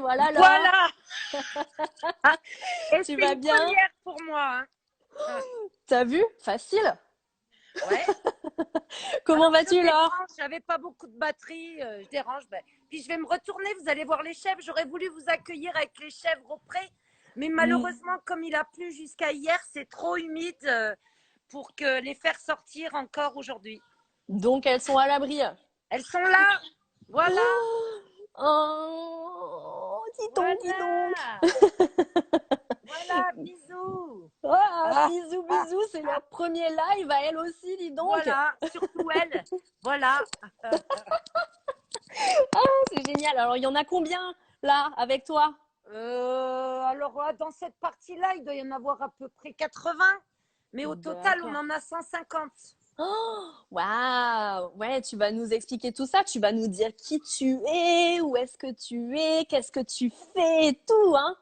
voilà Laure. Voilà. Et Tu c'est vas une bien? première pour moi. Hein. T'as vu? Facile. Ouais. Comment Alors, je vas-tu, Laure? dérange, j'avais pas beaucoup de batterie, je dérange. Ben. Puis je vais me retourner, vous allez voir les chèvres. J'aurais voulu vous accueillir avec les chèvres au pré, mais malheureusement, comme il a plu jusqu'à hier, c'est trop humide pour que les faire sortir encore aujourd'hui. Donc, elles sont à l'abri. Elles sont là, voilà, Oh, dis donc, dis donc. voilà, voilà, bisous. Ah, Ah, bisous, ah, bisous, c'est ah, leur premier live à elle aussi, dis donc. voilà, surtout elle, voilà. C'est génial. Alors, il y en a combien là avec toi? Alors, dans cette partie-là, il doit y en avoir à peu près 80, mais au total, on D'accord. en a 150. Oh, waouh! Ouais, tu vas nous expliquer tout ça. Tu vas nous dire qui tu es, où est-ce que tu es, qu'est-ce que tu fais et tout, hein?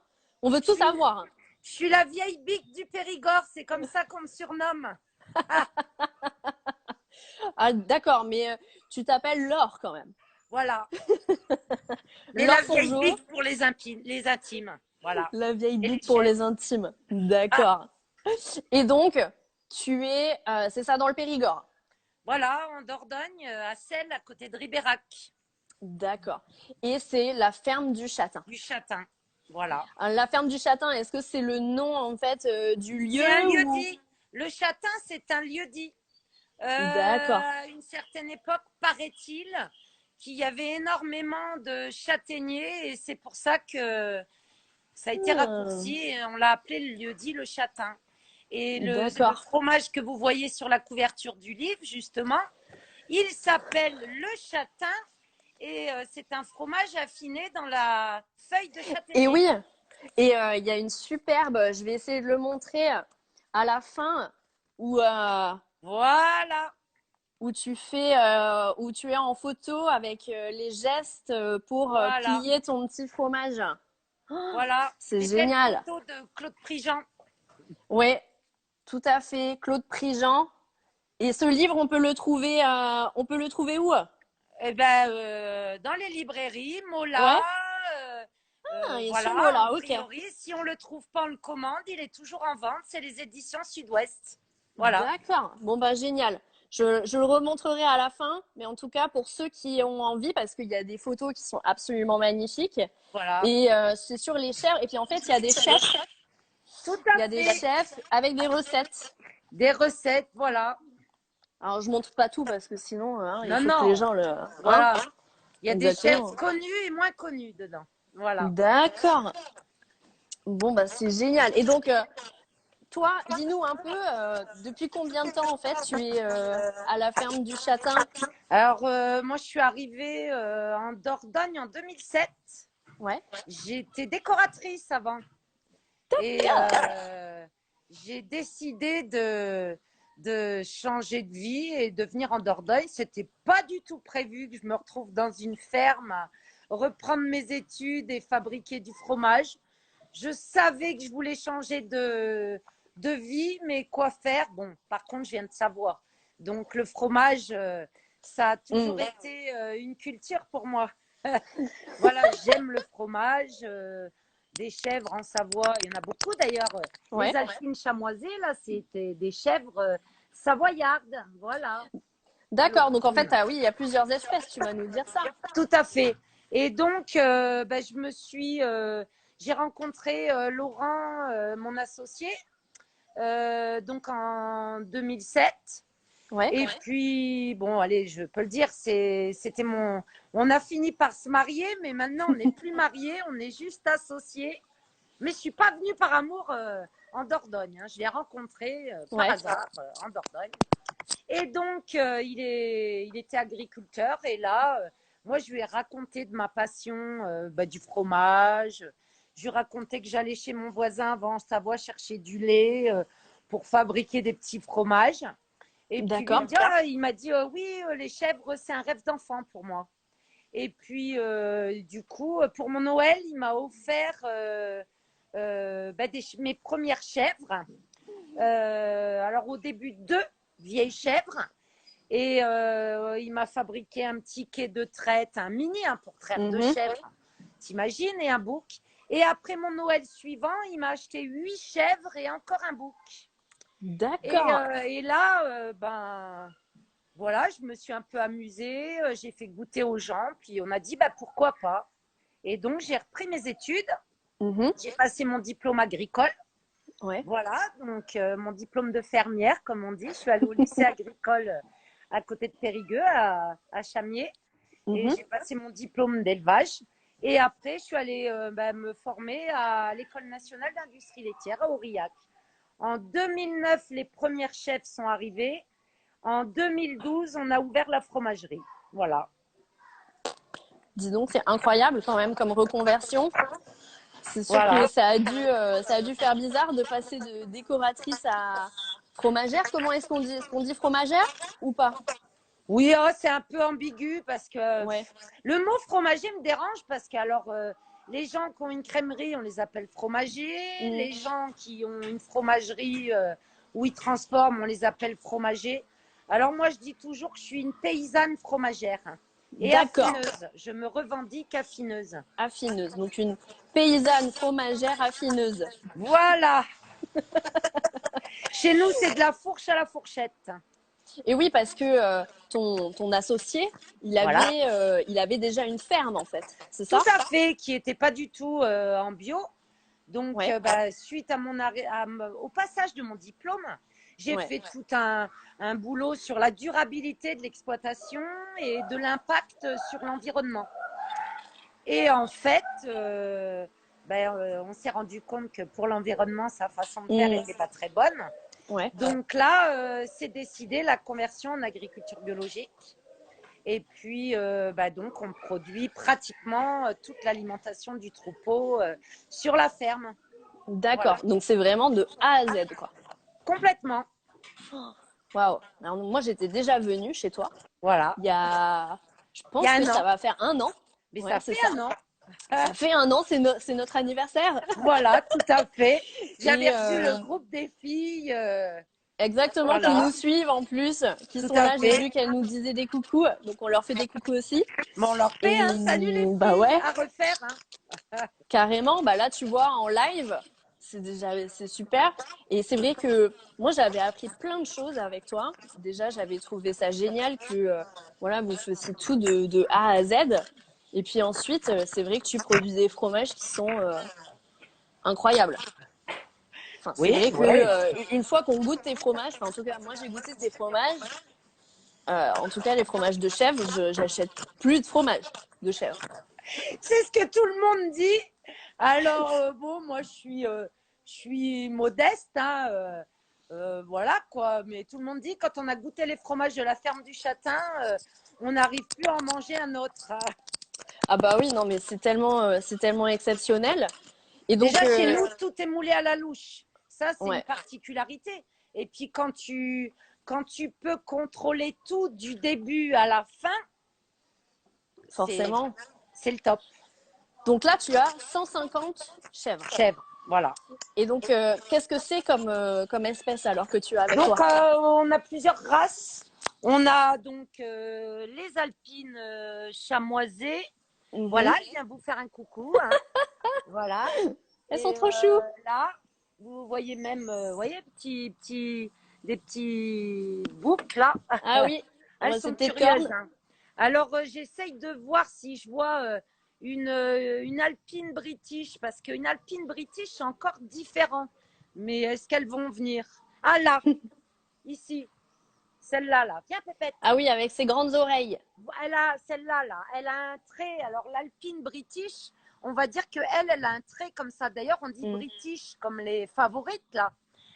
On veut Je tout suis, savoir. je suis la vieille bique du Périgord, c'est comme ça qu'on me surnomme. Ah, d'accord, mais tu t'appelles Laure quand même. Voilà. Mais la Laure vieille Sonjo, bique pour les intimes. Voilà. la vieille Et les bique pour chefs. les intimes. Ah, D'accord. Et donc, tu es, c'est ça dans le Périgord. voilà, en Dordogne, à Celles, à côté de Ribérac, D'accord. Et c'est la ferme du Châtain. du Châtain. Voilà. La ferme du Châtain, est-ce que c'est le nom en fait du C'est un lieu ou... lieu-dit. Le Châtain, c'est un lieu-dit. D'accord. À une certaine époque, paraît-il, qu'il y avait énormément de châtaigniers et c'est pour ça que ça a été Hmm, raccourci et on l'a appelé le lieu-dit le Châtain. Et le d'accord. fromage que vous voyez sur la couverture du livre, justement, il s'appelle le Châtain et c'est un fromage affiné dans la feuille de Et châtaignier. oui, et il y a une superbe, je vais essayer de le montrer à la fin, où, Voilà, où tu es en photo avec les gestes pour voilà, plier ton petit fromage. Oh, voilà. c'est Les belles génial. photos de Claude Prigent. Oui, tout à fait. Claude Prigent. Et ce livre, on peut le trouver où? Eh ben, dans les librairies, Mola, Ouais. Ah, et sur voilà, en Mola, ok. priori, si on le trouve pas, on le commande, il est toujours en vente, c'est les éditions Sud-Ouest. Voilà, D'accord. Bon, bah, génial. Je le remontrerai à la fin, mais en tout cas, pour ceux qui ont envie, parce qu'il y a des photos qui sont absolument magnifiques. voilà. Et c'est sur les chefs. Et puis, en fait, il y a des chefs. Tout Il y à a des fait. chefs avec des recettes. Des recettes, voilà. Alors, je montre pas tout parce que sinon, hein, il Non, faut que les non, gens le... Hein? voilà. Il y a des chefs Exactement. connus et moins connus dedans. Voilà. D'accord. Bon, bah, c'est génial. Et donc, toi, dis-nous un peu, depuis combien de temps, en fait, tu es à la ferme du Châtain? Alors, moi, je suis arrivée en Dordogne en 2007. Ouais. J'étais décoratrice avant. Et j'ai décidé de changer de vie et de venir en Dordogne. C'était pas du tout prévu que je me retrouve dans une ferme, à reprendre mes études et fabriquer du fromage. Je savais que je voulais changer de vie, mais quoi faire? Bon, par contre, je viens de savoir. Donc, le fromage, ça a toujours Mm. été une culture pour moi. Voilà, j'aime le fromage. Des chèvres en Savoie, il y en a beaucoup d'ailleurs. Les Ouais. alpines chamoisées, là, c'était des chèvres savoyardes. Voilà. D'accord. Donc, en fait, ah oui, il y a plusieurs espèces. Tu vas nous dire ça. Tout à fait. Et donc, ben, j'ai rencontré Laurent, mon associé, donc en 2007. Ouais. Et puis, bon, allez, je peux le dire, c'était mon. On a fini par se marier, mais maintenant on n'est plus mariés, on est juste associés. Mais je suis pas venue par amour en Dordogne. Hein. Je l'ai rencontré par Ouais. hasard en Dordogne. Et donc, il était agriculteur. Et là, moi, je lui ai raconté de ma passion bah, du fromage. Je lui ai raconté que j'allais chez mon voisin avant en Savoie chercher du lait pour fabriquer des petits fromages. Et puis, D'accord. il m'a dit oui, les chèvres, c'est un rêve d'enfant pour moi. Et puis, du coup, pour mon Noël, il m'a offert bah, mes premières chèvres. Alors, au début, 2 vieilles chèvres. Et il m'a fabriqué un petit quai de traite, un mini hein, pour traire 2 Mhm. chèvres. t'imagines, et un bouc. Et après mon Noël suivant, il m'a acheté 8 chèvres et encore un bouc. D'accord. Et là, ben voilà, je me suis un peu amusée, j'ai fait goûter aux gens, puis on a dit bah pourquoi pas. Et donc j'ai repris mes études, Mhm. j'ai passé mon diplôme agricole. Ouais. Voilà, donc mon diplôme de fermière, comme on dit. Je suis allée au lycée agricole à côté de Périgueux, à Chamiers, et Mhm. j'ai passé mon diplôme d'élevage. Et après, je suis allée me former à l'École nationale d'industrie laitière à Aurillac. En 2009, les premières chefs sont arrivées. En 2012, on a ouvert la fromagerie. Voilà. Dis donc, c'est incroyable quand même comme reconversion. C'est sûr que Voilà. ça a dû faire bizarre de passer de décoratrice à fromagère. Comment est-ce qu'on dit? Est-ce qu'on dit fromagère ou pas? Oui, oh, c'est un peu ambigu parce que Ouais. le mot fromager me dérange parce que alors les gens qui ont une crèmerie, on les appelle fromagers. Mm. Les gens qui ont une fromagerie où ils transforment, on les appelle fromagers. Alors moi, je dis toujours que je suis une paysanne fromagère et D'accord. affineuse. Je me revendique affineuse. Affineuse. Donc une paysanne fromagère affineuse. Voilà. Chez nous, c'est de la fourche à la fourchette. Et oui, parce que ton associé, Voilà. il avait déjà une ferme en fait. C'est Tout ça? à fait, qui n'était pas du tout en bio. Donc, Ouais. suite à au passage de mon diplôme, j'ai Ouais. fait tout un boulot sur la durabilité de l'exploitation et de l'impact sur l'environnement. Et en fait, on s'est rendu compte que pour l'environnement, sa façon de faire Mm. n'était pas très bonne. Ouais. Donc là, c'est décidé la conversion en agriculture biologique. Et puis, donc, on produit pratiquement toute l'alimentation du troupeau sur la ferme. D'accord. Voilà. Donc c'est vraiment de A à Z, quoi. Complètement. Waouh. Alors, moi, j'étais déjà venue chez toi. Voilà. Il y a, je Il y pense a que un ça an. va faire un an. Mais Ouais, ça c'est fait ça. un an. Ça fait un an, c'est notre anniversaire. Voilà, tout à fait. Et J'avais revu le groupe des filles. exactement, qui Voilà, nous suivent en plus, qui tout sont à là. J'ai fait. vu qu'elles nous disaient des coucous, donc on leur fait des coucous aussi. Bon, on leur fait, Et hein. Salut les bah filles, ouais, à refaire. Hein. carrément. Bah là, tu vois, en live, c'est super. Et c'est vrai que moi, j'avais appris plein de choses avec toi. Déjà, j'avais trouvé ça génial que voilà, vous faisiez tout de A à Z. Et puis ensuite, c'est vrai que tu produis des fromages qui sont incroyables. Enfin, c'est Oui, vrai que oui. une fois qu'on goûte tes fromages, enfin, en tout cas, moi j'ai goûté tes fromages. En tout cas, les fromages de chèvre, j'achète plus de fromage de chèvre. C'est ce que tout le monde dit. Alors, bon, moi, je suis modeste, hein, voilà quoi. Mais tout le monde dit, quand on a goûté les fromages de la ferme du Châtain, on n'arrive plus à en manger un autre. Ah bah oui, non, mais c'est tellement exceptionnel. Et donc, Déjà, chez nous, tout est moulé à la louche. Ça, c'est une ouais, particularité. Et puis, quand tu peux contrôler tout du début à la fin, c'est forcément. le top. Donc là, tu as 150 chèvres. Chèvre, voilà. Et donc, qu'est-ce que c'est comme espèce alors que tu as avec Donc, toi? on a plusieurs races. On a donc les alpines chamoisées. Voilà, elle vient vous faire un coucou. Hein. Voilà. Elles sont Et trop chou. là, vous voyez même, voyez, des petits boucles là. Ah oui, Elles c'est sont tes curieuses. cornes. Hein. Alors, j'essaye de voir si je vois une alpine british, parce qu'une alpine british, c'est encore différent. Mais est-ce qu'elles vont venir? Ah là, ici, celle-là, là. Viens, Pépette. Ah oui, avec ses grandes oreilles. Elle a celle-là, là. Elle a un trait. Alors, l'alpine british, on va dire qu'elle a un trait comme ça. D'ailleurs, on dit british, comme les favorites, là.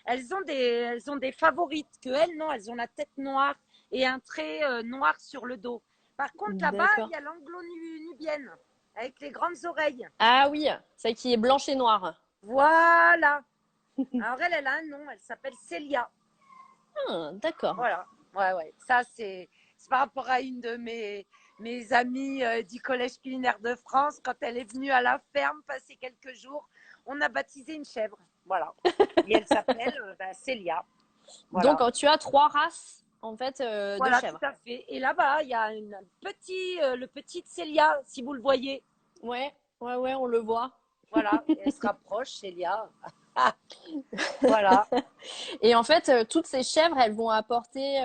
Elles ont des favorites. Que elles, non, elles ont la tête noire et un trait noir sur le dos. Par contre, là-bas, il y a l'anglo-nubienne, avec les grandes oreilles. Ah oui, celle qui est blanche et noire. Voilà. Alors, elle a un nom. Elle s'appelle Célia. Ah, d'accord. Voilà. Ouais. Ça, c'est par rapport à une de mes amies du Collège culinaire de France. Quand elle est venue à la ferme passer quelques jours, on a baptisé une chèvre. Voilà. Et elle s'appelle Célia. Voilà. Donc, tu as 3 races, en fait, Voilà, de chèvres. tout à fait. Et là-bas, il y a le petit de Célia, si vous le voyez. Ouais. Ouais, ouais, on le voit. Voilà, et elle se rapproche, Célia. Voilà. Et en fait, toutes ces chèvres, elles vont apporter.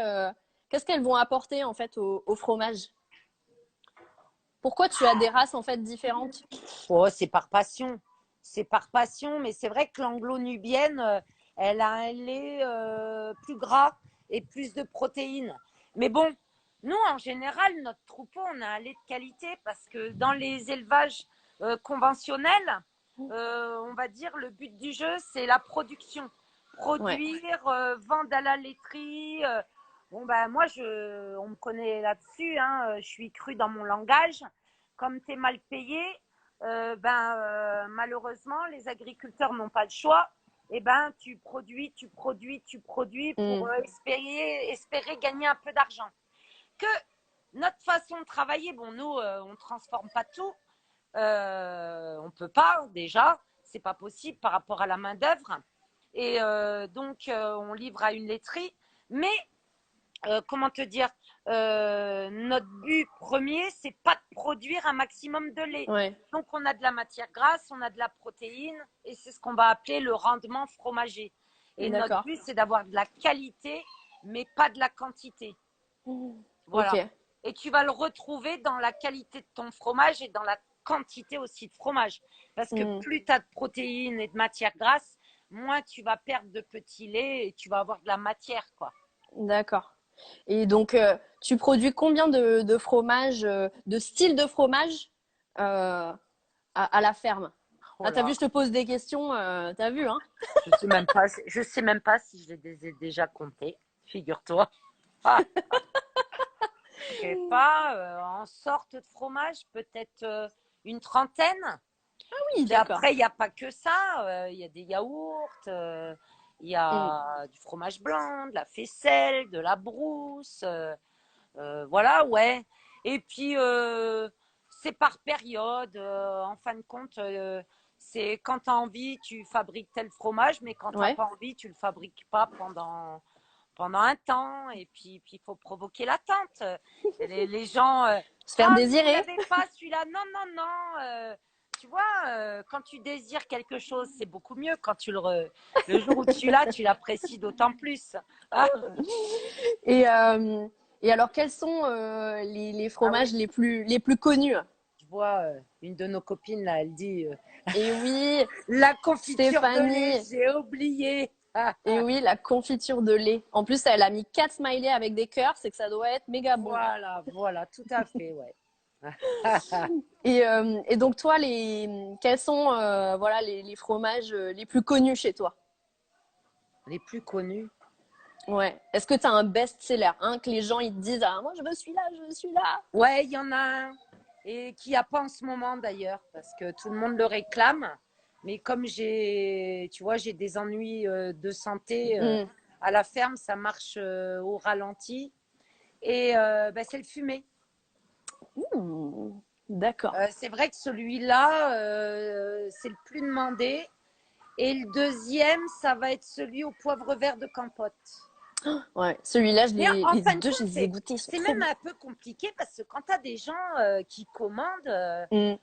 Qu'est-ce qu'elles vont apporter en fait au fromage? Pourquoi tu as des races en fait différentes? Oh, c'est par passion. C'est par passion, mais c'est vrai que l'anglo-nubienne, elle a un lait plus gras et plus de protéines. Mais bon, nous, en général, notre troupeau, on a un lait de qualité parce que dans les élevages conventionnels, on va dire, le but du jeu, c'est la production. Ouais, Produire, vendre à la laiterie. Bon, ben, moi, on me connaît là-dessus, hein, je suis crue dans mon langage. Comme tu es mal payé, malheureusement, les agriculteurs n'ont pas le choix. Et ben, tu produis, tu produis, tu produis pour mm, espérer gagner un peu d'argent. Que notre façon de travailler, bon, nous, on ne transforme pas tout. On ne peut pas, déjà. C'est pas possible par rapport à la main-d'œuvre. Et donc, on livre à une laiterie. Mais comment te dire, notre but premier, c'est pas de produire un maximum de lait. ouais, Donc, on a de la matière grasse, on a de la protéine, et c'est ce qu'on va appeler le rendement fromager. Et notre d'accord. but, c'est d'avoir de la qualité, mais pas de la quantité. Ok. Voilà. Et tu vas le retrouver dans la qualité de ton fromage et dans la quantité aussi de fromage. Parce que Mm, plus tu as de protéines et de matière grasse, moins tu vas perdre de petits laits et tu vas avoir de la matière, quoi. d'accord. Et donc, tu produis combien de fromages, de styles de fromage à la ferme? Oh Ah, t'as là. vu, je te pose des questions, t'as vu, hein? Je sais même pas si je les ai déjà comptés, figure-toi. Ah, je sais pas, en sorte de fromage, peut-être une trentaine. Oui, Puis d'accord. après, il n'y a pas que ça. Il y a des yaourts, il y Mm, a du fromage blanc, de la faisselle, de la brousse. Voilà, ouais. Et puis, c'est par période. En fin de compte, c'est quand tu as envie, tu fabriques tel fromage, mais quand tu n'as ouais. pas envie, tu ne le fabriques pas pendant un temps. Et puis, il faut provoquer l'attente. Les gens, Se faire ah, mais vous désirer. l'avez pas celui-là. Non, non, non. Tu vois, quand tu désires quelque chose, c'est beaucoup mieux. Quand le jour où tu l'as, tu l'apprécies d'autant plus. Ah, Et, euh, et alors, quels sont les ah oui, fromages les plus connus? je vois une de nos copines là, elle dit Et oui, la confiture de lait, Stéphanie. j'ai oublié. Et oui, la confiture de lait. En plus, elle a mis 4 smileys avec des cœurs, c'est que ça doit être méga bon. Voilà, voilà, tout à fait, ouais. Et donc, toi, quels sont voilà, les fromages les plus connus chez toi? Les plus connus. Ouais. Est-ce que tu as un best-seller, hein, que les gens ils te disent ah, moi, je veux celui-là, je veux celui-là? Ouais, il y en a un et qui n'y a pas en ce moment d'ailleurs parce que tout le monde le réclame. Mais comme tu vois, j'ai des ennuis de santé Mm. à la ferme, ça marche au ralenti. Et c'est le fumé. Mmh. D'accord. C'est vrai que celui-là, c'est le plus demandé. Et le deuxième, ça va être celui au poivre vert de Campote. Ouais, celui-là, Mais en les fin de deux, compte, je les ai goûtés, ils sont c'est trop même bons. un peu compliqué parce que quand tu as des gens qui commandent, Mm.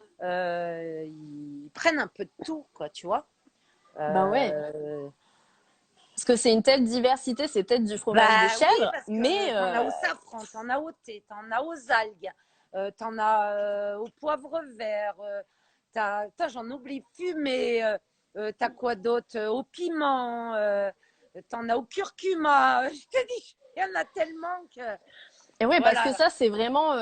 ils prennent un peu de tout, quoi, tu vois. Bah ouais. Euh, Parce que c'est une telle diversité, c'est peut-être du fromage de Bah oui, chèvre, parce mais que t'en as au safran, t'en as au thé, t'en as aux algues, t'en as au poivre vert, j'en oublie fumé, t'as quoi d'autre? Au piment, t'en as au curcuma. Je te dis, il y en a tellement que. et ouais, parce que Voilà. ça, c'est vraiment.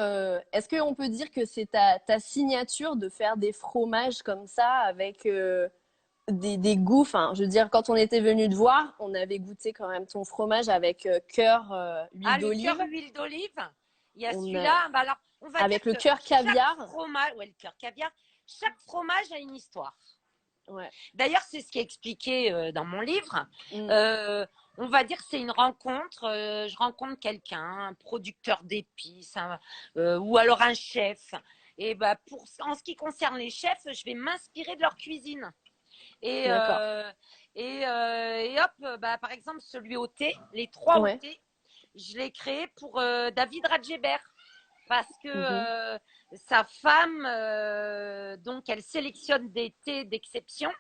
Est-ce qu'on peut dire que c'est ta signature de faire des fromages comme ça avec des goûts? Enfin, je veux dire, quand on était venu te voir, on avait goûté quand même ton fromage avec cœur, huile Ah, le d'olive. cœur huile d'olive, il y a On a, celui-là. Bah alors, on va dire avec le que cœur chaque caviar. fromage, ouais, le cœur caviar, chaque fromage a une histoire. Ouais. D'ailleurs, c'est ce qui est expliqué dans mon livre. Mm. Euh, on va dire que c'est une rencontre. Je rencontre quelqu'un, un producteur d'épices, ou alors un chef. Et bah en ce qui concerne les chefs, je vais m'inspirer de leur cuisine. Et, D'accord. euh, et hop, par exemple, celui au thé, les trois au Ouais. thé, je l'ai créé pour David Radjeber. parce que Mhm. sa femme, donc, elle sélectionne des thés d'exception.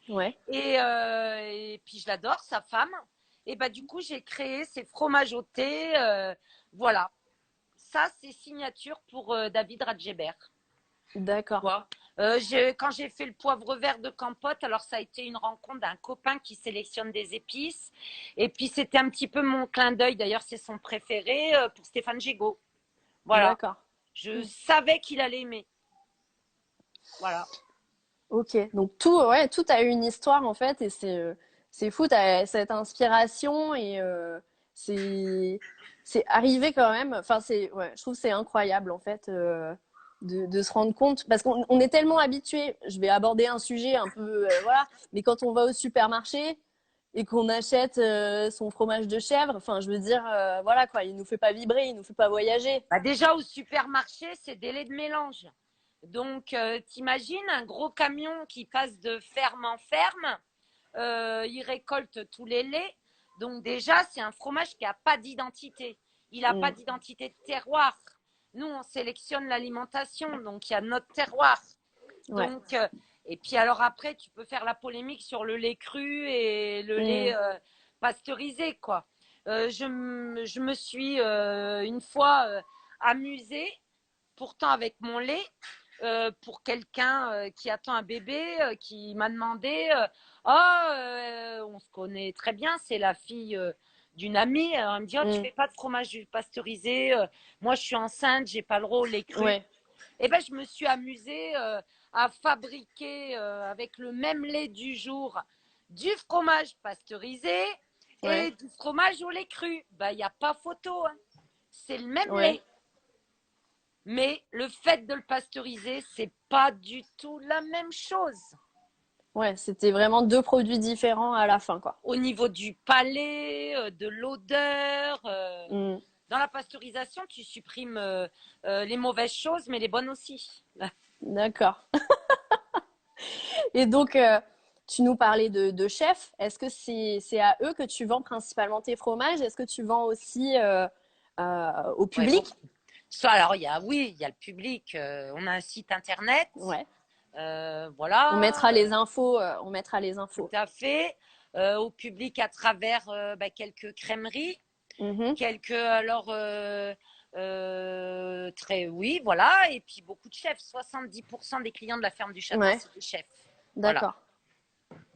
Ouais, Et puis, je l'adore, sa femme. Et bah, du coup, j'ai créé ces fromages au thé. Voilà. Ça, c'est signature pour David Radjebert. d'accord. Quoi. Quand j'ai fait le poivre vert de Campote, alors ça a été une rencontre d'un copain qui sélectionne des épices. Et puis c'était un petit peu mon clin d'œil. D'ailleurs, c'est son préféré pour Stéphane Gégaud. Voilà. D'accord. Je savais qu'il allait aimer. Voilà. Ok, donc tout, ouais, tout a une histoire en fait, et c'est fou, t'as cette inspiration et c'est arrivé quand même. Enfin, ouais, je trouve que c'est incroyable en fait de se rendre compte parce qu'on est tellement habitué. Je vais aborder un sujet un peu voilà, mais quand on va au supermarché et qu'on achète son fromage de chèvre, enfin, je veux dire, voilà quoi, il nous fait pas vibrer, il nous fait pas voyager. Bah, déjà, au supermarché, c'est des laits de mélange. Donc, t'imagines un gros camion qui passe de ferme en ferme. Il récolte tous les laits. Donc déjà, c'est un fromage qui n'a pas d'identité. Il n'a pas Mm. d'identité de terroir. Nous, on sélectionne l'alimentation, donc il y a notre terroir. Ouais. Donc, et puis alors après, tu peux faire la polémique sur le lait cru et le lait Mm. pasteurisé, quoi. Je me suis une fois amusée, pourtant avec mon lait, pour quelqu'un qui attend un bébé, qui m'a demandé on se connaît très bien, c'est la fille d'une amie. Elle me dit oh, tu Mm. fais pas de fromage pasteurisé, moi je suis enceinte, j'ai pas le droit au lait cru. Ouais. Et ben je me suis amusée à fabriquer avec le même lait du jour du fromage pasteurisé Ouais. et du fromage au lait cru. Ben il n'y a pas photo, hein. C'est le même Ouais. lait. Mais le fait de le pasteuriser, c'est pas du tout la même chose. Ouais, c'était vraiment deux produits différents à la fin, quoi. Au niveau du palais, de l'odeur, Mm, dans la pasteurisation, tu supprimes les mauvaises choses, mais les bonnes aussi. d'accord. Et donc, tu nous parlais de chefs. Est-ce que c'est à eux que tu vends principalement tes fromages? Est-ce que tu vends aussi au Ouais, public? beaucoup. Ça, alors, oui, il y a le public. On a un site internet. Ouais. On Voilà, mettra les infos. On mettra les tout infos. à fait. Au public à travers quelques crèmeries. Mhm. Quelques, alors, très, oui, voilà. Et puis beaucoup de chefs. 70% des clients de la ferme du château, Ouais, c'est des chefs. Voilà. d'accord.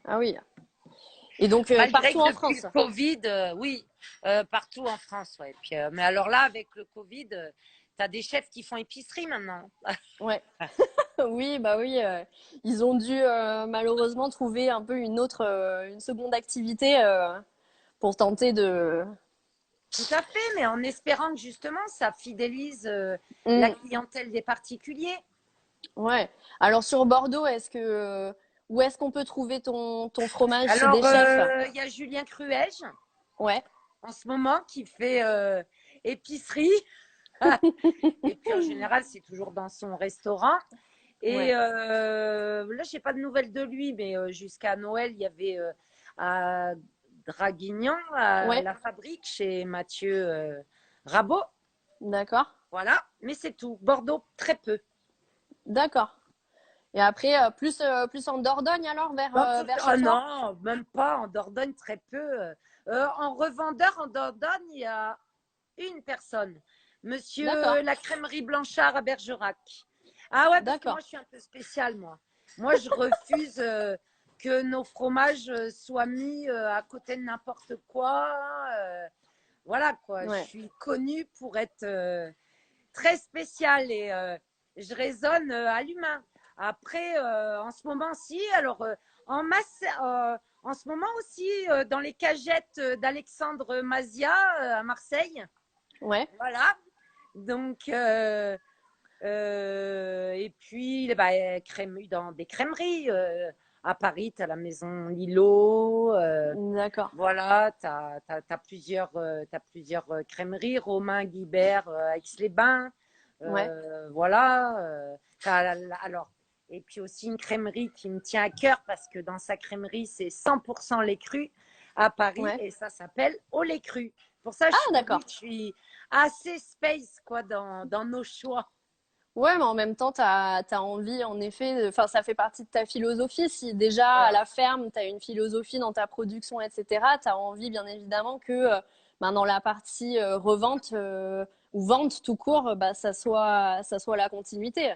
Ah oui. Et donc, Malgré partout que en depuis le France? Covid, oui, partout en France. Ouais. Puis, mais alors là, avec le Covid, tu as des chefs qui font épicerie maintenant. Ouais. Oui, bah oui. Ils ont dû malheureusement trouver un peu une seconde activité pour tenter de. Tout à fait, mais en espérant que justement, ça fidélise la Mm, clientèle des particuliers. ouais. Alors sur Bordeaux, où est-ce qu'on peut trouver ton fromage chez des Alors, chefs? il y a Julien Cruège Ouais, en ce moment qui fait épicerie. Et puis en général, c'est toujours dans son restaurant. Et ouais, là, je n'ai pas de nouvelles de lui, mais jusqu'à Noël, il y avait à Draguignan, à ouais, la fabrique, chez Mathieu Rabot. d'accord, Voilà, mais c'est tout. Bordeaux, très peu. d'accord. Et après, plus en Dordogne alors, vers chez Ah toi? non, même pas. En Dordogne, très peu. En revendeur, en Dordogne, il y a une personne. D'accord, Monsieur la crèmerie Blanchard à Bergerac. Ah ouais, parce que moi, d'accord. je suis un peu spéciale, moi. Moi, je refuse que nos fromages soient mis à côté de n'importe quoi. Voilà, quoi. Je Ouais, suis connue pour être très spéciale et je raisonne à l'humain. Après, en ce moment-ci, alors en masse, en ce moment aussi, dans les cagettes d'Alexandre Mazia à Marseille. ouais, Voilà. Donc, et puis, bah, dans des crèmeries. À Paris, tu as la maison Lilo. d'accord. Voilà, tu as, plusieurs crèmeries. Romain Guibert, Aix-les-Bains. Ouais, Voilà. Alors, et puis aussi une crèmerie qui me tient à cœur parce que dans sa crèmerie, c'est 100% lait cru à Paris ouais, et ça s'appelle Au lait cru. pour ça que Ah, d'accord. je suis assez space quoi, dans nos choix. Ouais, mais en même temps, tu as envie, en effet, enfin, ça fait partie de ta philosophie. Si déjà à Voilà. la ferme, tu as une philosophie dans ta production, etc., tu as envie, bien évidemment, que ben, dans la partie revente ou vente tout court, bah, ça soit la continuité.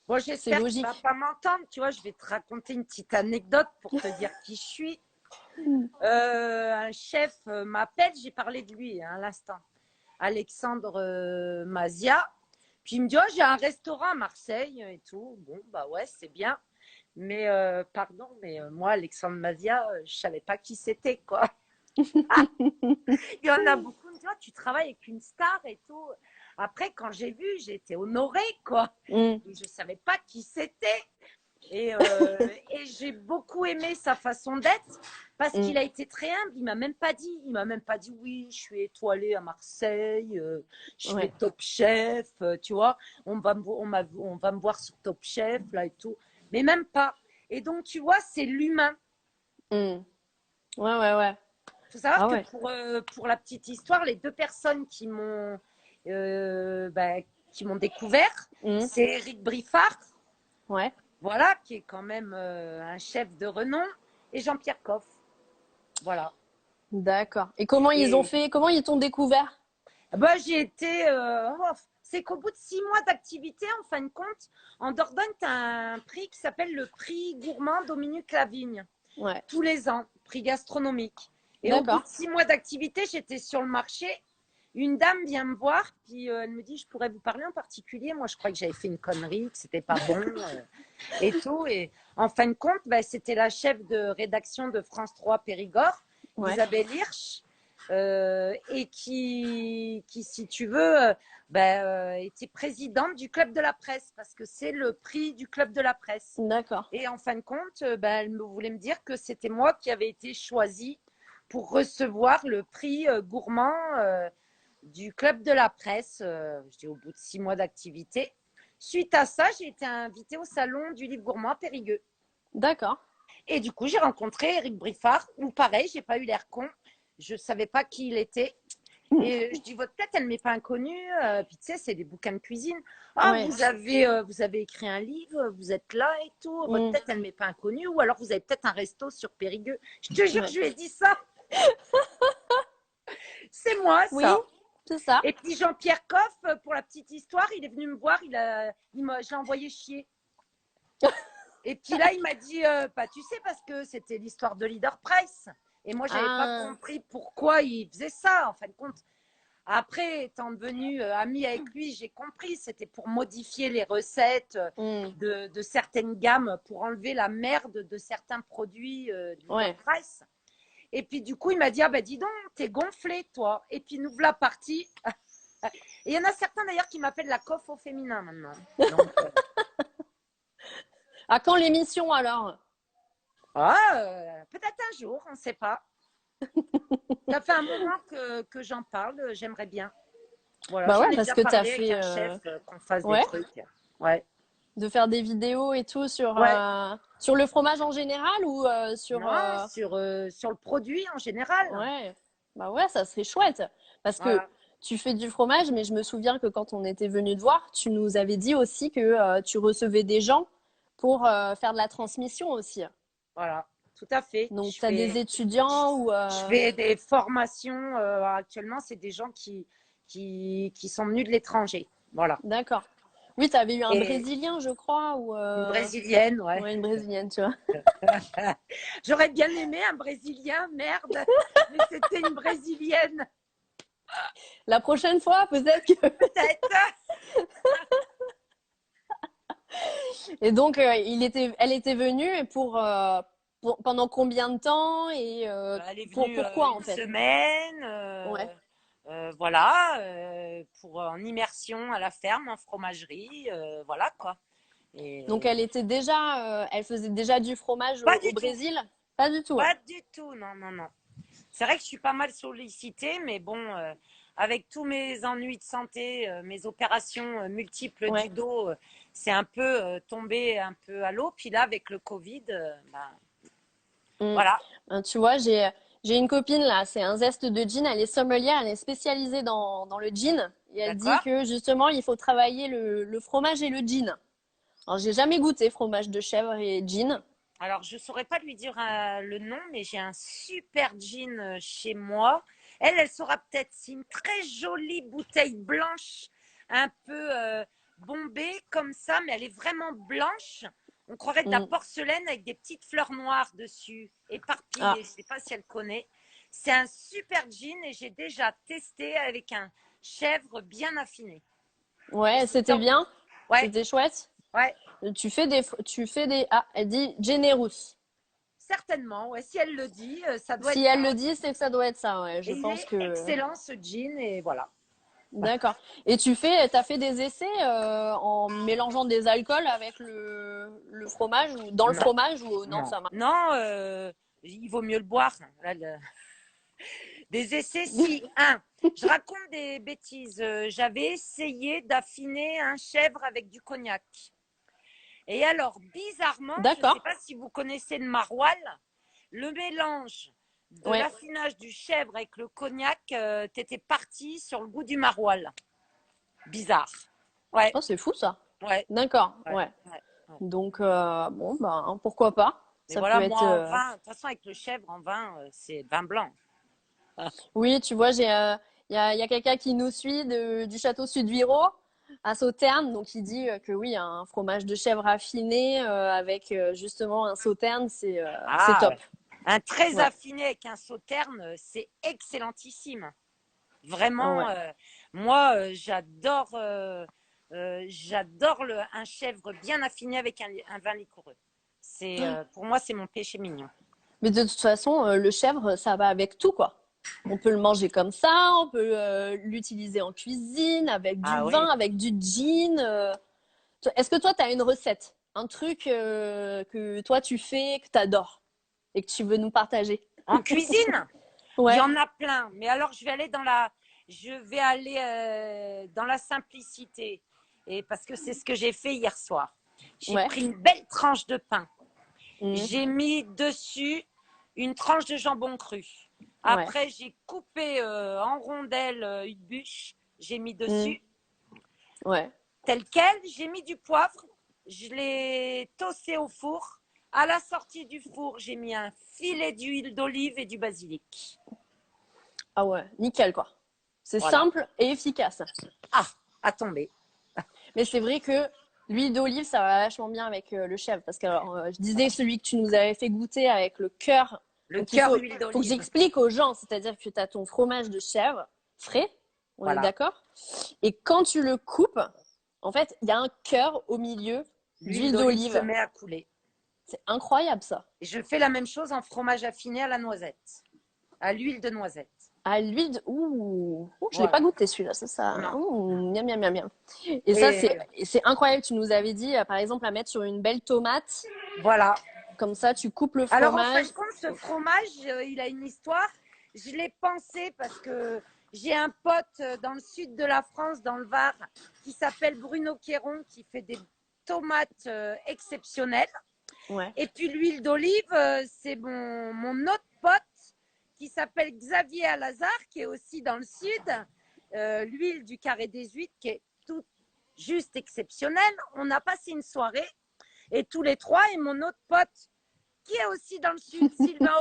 Bon, C'est j'espère qu'il va logique. pas m'entendre. Tu vois, je vais te raconter une petite anecdote pour te dire qui je suis. Un chef m'appelle, j'ai parlé de lui hein, à l'instant, Alexandre Mazia. Puis il me dit, oh, j'ai un restaurant à Marseille et tout. Bon, bah ouais, c'est bien. Mais pardon, mais moi, Alexandre Mazia, je savais pas qui c'était, quoi. Il y en a beaucoup qui me disent, oh, tu travailles avec une star et tout. Après, quand j'ai vu, j'ai été honorée, quoi. Mm, Et je savais pas qui c'était. Et j'ai beaucoup aimé sa façon d'être parce mm, qu'il a été très humble. Il m'a même pas dit oui, je suis étoilée à Marseille, je fais ouais. Top Chef, tu vois. On va me voir sur Top Chef là et tout, mais même pas. Et donc tu vois, c'est l'humain. Mm. Ouais, ouais, ouais. Il faut savoir Ah que ouais. pour la petite histoire, les deux personnes bah, qui m'ont découvert, Mm, c'est Eric Briffard, ouais. voilà, qui est quand même un chef de renom, et Jean-Pierre Coff. Voilà. D'accord. Et comment ils ont Et fait? Comment ils t'ont découvert? bah, j'ai été. C'est qu'au bout de 6 mois d'activité, en fin de compte, en Dordogne, tu as un prix qui s'appelle le prix gourmand Dominique Lavigne, Ouais. tous les ans, prix gastronomique. Et au bout de D'accord. 6 mois d'activité, j'étais sur le marché. Une dame vient me voir, puis elle me dit, je pourrais vous parler en particulier. Moi, je crois que j'avais fait une connerie, que c'était pas bon et tout. Et en fin de compte, bah, c'était la chef de rédaction de France 3 Périgord, Ouais. Isabelle Hirsch, et qui, si tu veux, bah, était présidente du Club de la Presse, parce que c'est le prix du Club de la Presse. D'accord. Et en fin de compte, bah, elle voulait me dire que c'était moi qui avais été choisie pour recevoir le prix gourmand du Club de la Presse, je dis au bout de 6 mois d'activité. Suite à ça, j'ai été invitée au salon du livre gourmand à Périgueux. D'accord. Et du coup, j'ai rencontré Eric Briffard, où pareil, j'ai pas eu l'air con. Je savais pas qui il était. Et je dis, votre tête, elle ne m'est pas inconnue. Puis tu sais, c'est des bouquins de cuisine. Ah, Ouais. vous avez écrit un livre, vous êtes là et tout. Votre Mm, tête, elle ne m'est pas inconnue. Ou alors, vous avez peut-être un resto sur Périgueux. Je te jure, ouais. je lui ai dit ça. C'est moi, Oui, ça. c'est ça. Et puis Jean-Pierre Coff, pour la petite histoire, il est venu me voir, je l'ai envoyé chier. Et puis là, il m'a dit, bah, tu sais, parce que c'était l'histoire de Leader Price. Et moi, je n'avais pas Ah. compris pourquoi il faisait ça, en fin de compte. Après, étant devenu amie avec lui, j'ai compris. C'était pour modifier les recettes Mm, de certaines gammes, pour enlever la merde de certains produits de Leader ouais. Price. Et puis du coup, il m'a dit, ah ben dis donc, t'es gonflé, toi. Et puis nous voilà partis. Et il y en a certains d'ailleurs qui m'appellent la coiffe au féminin maintenant. Donc, À quand l'émission alors? peut-être un jour, on ne sait pas. Ça fait un moment que j'en parle, j'aimerais bien. Voilà, Bah j'en ouais, ai parce déjà que t'as parlé avec fait un chef qu'on fasse des ouais, trucs. Ouais, de faire des vidéos et tout ouais. sur le fromage en général ou sur Non, sur le produit en général. ouais. Bah ouais, ça serait chouette parce que Voilà, tu fais du fromage, mais je me souviens que quand on était venu te voir, tu nous avais dit aussi que tu recevais des gens pour faire de la transmission aussi. voilà, tout à fait. Donc tu as des Je étudiants ou je fais des formations. Actuellement, c'est des gens qui sont venus de l'étranger. Voilà. d'accord. Oui, tu avais eu un Et Brésilien, je crois, ou une brésilienne, ouais. ouais, une Brésilienne, tu vois. J'aurais bien aimé un Brésilien, merde, mais c'était une Brésilienne. La prochaine fois, peut-être que. Peut-être. Et donc, elle était venue pendant combien de temps et Elle est venue pourquoi en une fait? semaine, Ouais. voilà, pour en immersion à la ferme, en fromagerie, voilà quoi. Donc, Et elle faisait déjà du fromage pas au du tout, Brésil? Pas du tout. pas du tout, non, non, non. C'est vrai que je suis pas mal sollicitée, mais bon, avec tous mes ennuis de santé, mes opérations multiples du Ouais. dos, c'est un peu tombé un peu à l'eau. Puis là, avec le Covid, ben, Mm. voilà. Tu vois, J'ai une copine là, c'est un zeste de gin. Elle est sommelière, elle est spécialisée dans le gin. Et elle dit D'accord? que justement, il faut travailler le fromage et le gin. Alors, j'ai jamais goûté fromage de chèvre et gin. Alors, je ne saurais pas lui dire le nom, mais j'ai un super jean chez moi. Elle saura peut-être. C'est une très jolie bouteille blanche, un peu bombée comme ça, mais elle est vraiment blanche. On croirait de la Mm. porcelaine avec des petites fleurs noires dessus, Ah, éparpillées. Je ne sais pas si elle connaît. C'est un super jean et j'ai déjà testé avec un chèvre bien affiné. Et ouais, c'est c'était top. bien. Ouais, C'était chouette. ouais. Ah, elle dit generous. Certainement, ouais. Si elle le dit, ça doit Si être elle ça. le dit, c'est que ça doit être ça, ouais. Je Et il pense est que. excellent ce jean et voilà. D'accord. Et t'as fait des essais en mélangeant des alcools avec le fromage ou dans le Non, fromage ou non, non, ça marche. non, il vaut mieux le boire. Là, des essais, si, un, je raconte des bêtises. J'avais essayé d'affiner un chèvre avec du cognac. Et alors, bizarrement, je ne D'accord. sais pas si vous connaissez le maroilles, le mélange de Ouais. l'affinage du chèvre avec le cognac, t'étais parti sur le goût du maroilles. Bizarre. Ouais, Oh, c'est fou ça. ouais, D'accord. ouais, Ouais. ouais. Ouais. Donc bon, bah pourquoi pas. Mais Ça peut voilà, moi être. en vin, de toute façon avec le chèvre en vin, c'est vin blanc. Ah, Oui, tu vois, il y a quelqu'un qui nous suit du château Sud-Viro à Sauternes, donc il dit que oui, un fromage de chèvre affiné avec justement un Sauterne, c'est ah, top. un très Ouais. affiné avec un sauterne, c'est excellentissime. Ah Vraiment, ouais. moi, j'adore un chèvre bien affiné avec un vin liquoreux. Pour moi, c'est mon péché mignon. Mais de toute façon, le chèvre, ça va avec tout, quoi. On peut le manger comme ça, on peut l'utiliser en cuisine, avec du Ah vin, oui. avec du gin. Est-ce que toi, tu as une recette, un truc que toi, tu fais, que tu adores et que tu veux nous partager? En cuisine, il y Ouais, en a plein. Mais alors, je vais aller dans la simplicité. Et parce que c'est ce que j'ai fait hier soir. J'ai ouais. pris une belle tranche de pain. Mhm. J'ai mis dessus une tranche de jambon cru. Ouais. Après, j'ai coupé en rondelles une bûche. J'ai mis Mhm. dessus Ouais. tel quel. J'ai mis du poivre. Je l'ai tossé au four. À la sortie du four, j'ai mis un filet d'huile d'olive et du basilic. Ah ouais, nickel, quoi. C'est Voilà. simple et efficace. Ah, à tomber. Mais c'est vrai que l'huile d'olive, ça va vachement bien avec le chèvre. Parce que je disais celui que tu nous avais fait goûter avec le cœur. Le Donc il cœur huile faut que d'olive. j'explique aux gens. C'est-à-dire que tu as ton fromage de chèvre frais. On est Voilà. d'accord? Et quand tu le coupes, en fait, il y a un cœur au milieu L'huile d'huile d'olive se d'olive. met à couler. C'est incroyable ça. Et je fais la même chose en fromage affiné à la noisette, à l'huile de noisette. À l'huile de... Ouh, ouh, je l'ai pas Voilà. goûté celui-là, ça. Non. Ouh, miam, miam, miam, miam. Et ça, Et c'est incroyable. Tu nous avais dit, par exemple, à mettre sur une belle tomate. voilà. Comme ça, tu coupes le Alors en fin fromage. de compte, ce fromage, il a une histoire. Je l'ai pensé parce que j'ai un pote dans le sud de la France, dans le Var, qui s'appelle Bruno Quéron, qui fait des tomates exceptionnelles. Ouais, Et puis l'huile d'olive, c'est mon autre pote qui s'appelle Xavier Alazar, qui est aussi dans le sud. L'huile du Carré des Huîtres, qui est tout juste exceptionnelle. On a passé une soirée et tous les trois, et mon autre pote qui est aussi dans le sud, Sylvain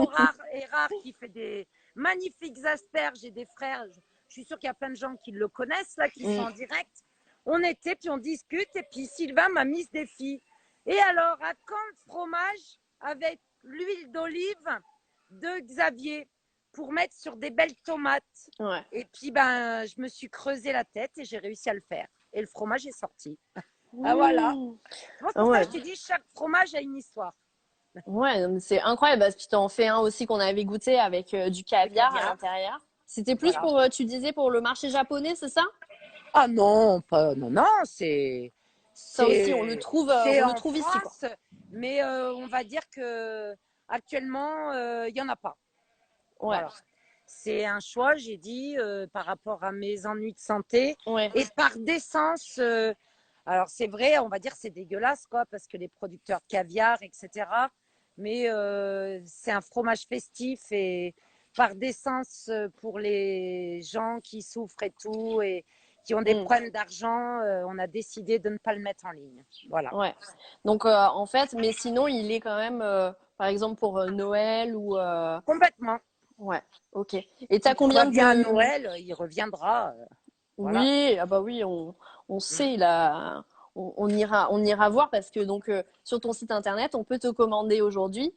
Erard, qui fait des magnifiques asperges et des frères. Je suis sûre qu'il y a plein de gens qui le connaissent, là, qui sont mm, en direct. On était, puis on discute, et puis Sylvain m'a mis ce défi. Et alors, à quand le fromage avec l'huile d'olive de Xavier pour mettre sur des belles tomates. ouais. Et puis, ben, je me suis creusé la tête et j'ai réussi à le faire. Et le fromage est sorti. Ah voilà. Mmh. Moi, Ah pour ça, ouais, je te dis, chaque fromage a une histoire. ouais, non, mais c'est incroyable. Parce que tu t'en fais un aussi qu'on avait goûté avec du Le caviar à caviar, l'intérieur. C'était plus voilà. pour, tu disais, pour le marché japonais, c'est ça? Ah non, pas, non, non, Ça aussi, on c'est le en trouve ici, quoi. France, mais on va dire que actuellement, il y en a pas. Ouais, Voilà. C'est un choix, j'ai dit, par rapport à mes ennuis de santé ouais. et par décence. Alors c'est vrai, on va dire c'est dégueulasse, quoi, parce que les producteurs caviar, etc. Mais c'est un fromage festif et par décence pour les gens qui souffrent et tout, et qui ont des problèmes d'argent, on a décidé de ne pas le mettre en ligne. Voilà. Ouais. Donc, en fait, mais sinon, il est quand même, par exemple, pour Noël ou. Complètement. Ouais, ok. Et Si t'as tout va combien bien à de. Noël, il reviendra. Voilà. Oui, ah bah oui, on sait, là. On ira voir parce que donc sur ton site internet, on peut te commander aujourd'hui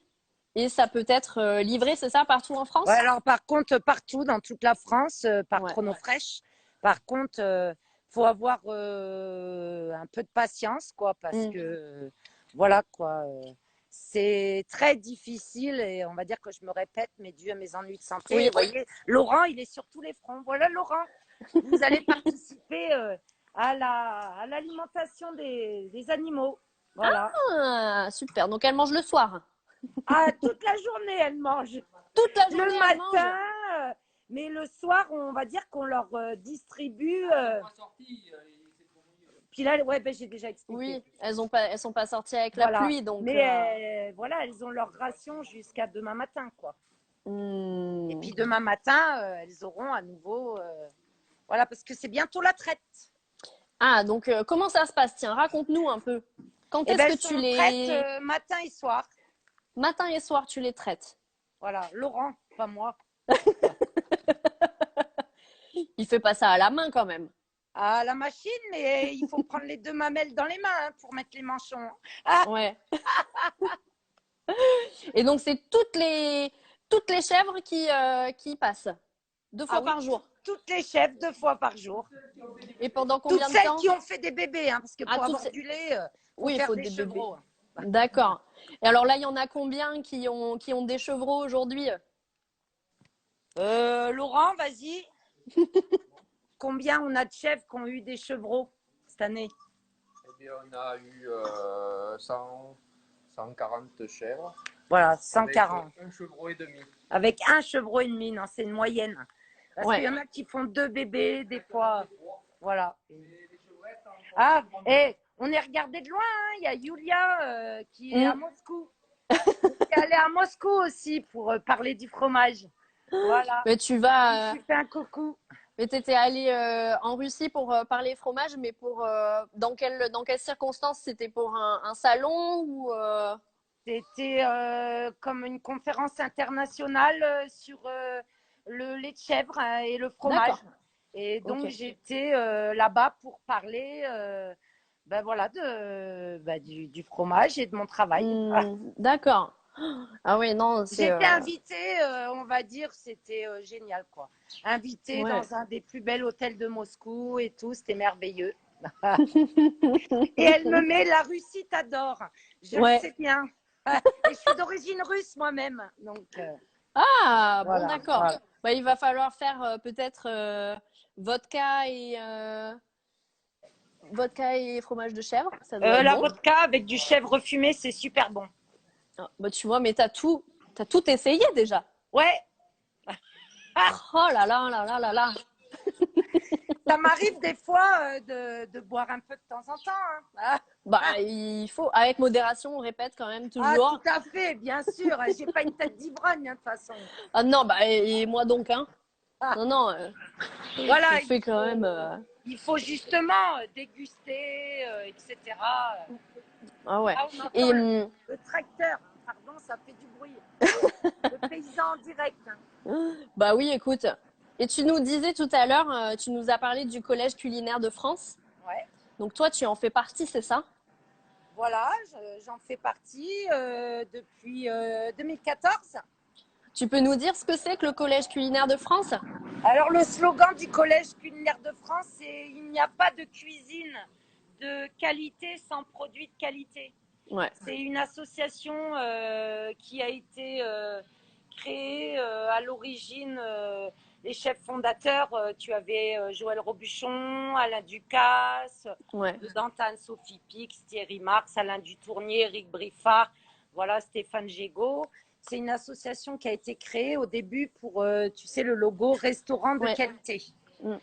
et ça peut être livré, c'est ça, partout en Ouais, France? alors, par contre, partout, dans toute la France, par Ouais. Chronofresh. Par contre, faut avoir un peu de patience, quoi, parce Mm. que, voilà, quoi. C'est très difficile et on va dire que je me répète, mais dû à mes ennuis de santé. Oui. Vous voyez, Laurent, il est sur tous les fronts. Voilà, Laurent, vous allez participer à l'alimentation des animaux. Voilà. Ah, super. Donc elle mange le soir. Ah, toute la journée, elle mange. Toute la journée, Le elle mange. matin, mais le soir, on va dire qu'on leur distribue. Puis là, ouais, ben, j'ai déjà expliqué. Oui, elles sont pas sorties avec la Voilà. pluie, donc. Mais voilà, elles ont leur ration jusqu'à demain matin, quoi. Et Hmm. puis demain matin, elles auront à nouveau. Voilà, parce que c'est bientôt la traite. Ah, donc comment ça se passe? Tiens, raconte-nous un peu. Quand Et est-ce ben, que elles tu sont traites les matin et soir. matin et soir tu les traites? Voilà, Laurent, pas moi. Il fait pas ça à la main quand même. À la machine, mais il faut prendre les deux mamelles dans les mains hein, pour mettre les manchons. Ah, Ouais. Et donc c'est toutes les chèvres qui passent deux ah fois oui, par jour. toutes les chèvres 2 fois par jour. Et pendant Toutes combien de celles temps? qui ont fait des bébés, hein, parce que Ah, pour avoir du lait, faut oui, il faire faut des des bébés. chevreaux. D'accord. Et alors là, il y en a combien qui ont des chevreaux aujourd'hui? Laurent, vas-y. Combien on a de chèvres qui ont eu des chevreaux cette année? Eh bien, on a eu 140 chèvres Voilà, avec 140. un chevreau et demi. Avec un chevreau et demi, non, c'est une moyenne. Parce qu'il Ouais. y en a qui font 2 bébés, des fois. Voilà. Ah, et on est regardé de loin, hein. Il y a Yulia qui est à Moscou. Qui est allée à Moscou aussi pour parler du fromage. Voilà. Mais tu vas. Je lui fais un coucou. Mais t'étais allé en Russie pour parler fromage, mais pour dans quelles circonstances? C'était pour un salon ou C'était comme une conférence internationale sur le lait de chèvre hein, et le fromage. D'accord. Et donc, Ok. j'étais là-bas pour parler ben voilà, du fromage et de mon travail. D'accord. Ah oui, non, c'est J'étais invitée, on va dire, c'était génial, quoi. Invitée ouais. dans un des plus bels hôtels de Moscou et tout, c'était merveilleux. Et elle me met la Russie t'adore. Je le Ouais. sais bien. Et je suis d'origine russe moi-même. Donc, Ah, bon, voilà. d'accord. Voilà. Bah, il va falloir faire peut-être vodka et fromage de chèvre. Ça doit être La bon. vodka avec du chèvre fumé, c'est super bon. Ah, bah, tu vois, mais t'as tout essayé déjà. Ouais, Oh là là là là là là. ça m'arrive des fois de boire un peu de temps en temps. Hein. Bah, il faut, avec modération, on répète quand même Ah, toujours. tout à fait, bien sûr. J'ai pas une tête d'ivrogne, hein, de toute façon. Ah non, bah, et moi donc, hein. Non, non, Voilà, on fait quand même. il faut justement déguster, etc. Ah ouais. Ah, on Et entend le tracteur. Pardon, ça fait du bruit. Le paysan en direct. Hein. bah oui, écoute. Et tu nous disais tout à l'heure, tu nous as parlé du Collège culinaire de France. Ouais. Donc toi, tu en fais partie, c'est ça? Voilà, j'en fais partie depuis 2014. Tu peux nous dire ce que c'est que le Collège culinaire de France? Alors, le slogan du Collège culinaire de France, c'est « Il n'y a pas de cuisine de qualité sans produits de qualité ». Ouais. C'est une association qui a été créée à l'origine. Les chefs fondateurs, tu avais Joël Robuchon, Alain Ducasse, Ouais. dedans tu as Anne-Sophie Pix, Thierry Marx, Alain Dutournier, Eric Briffard, voilà, Stéphane Gégaud. C'est une association qui a été créée au début pour, tu sais, le logo restaurant de Ouais. qualité. Mm.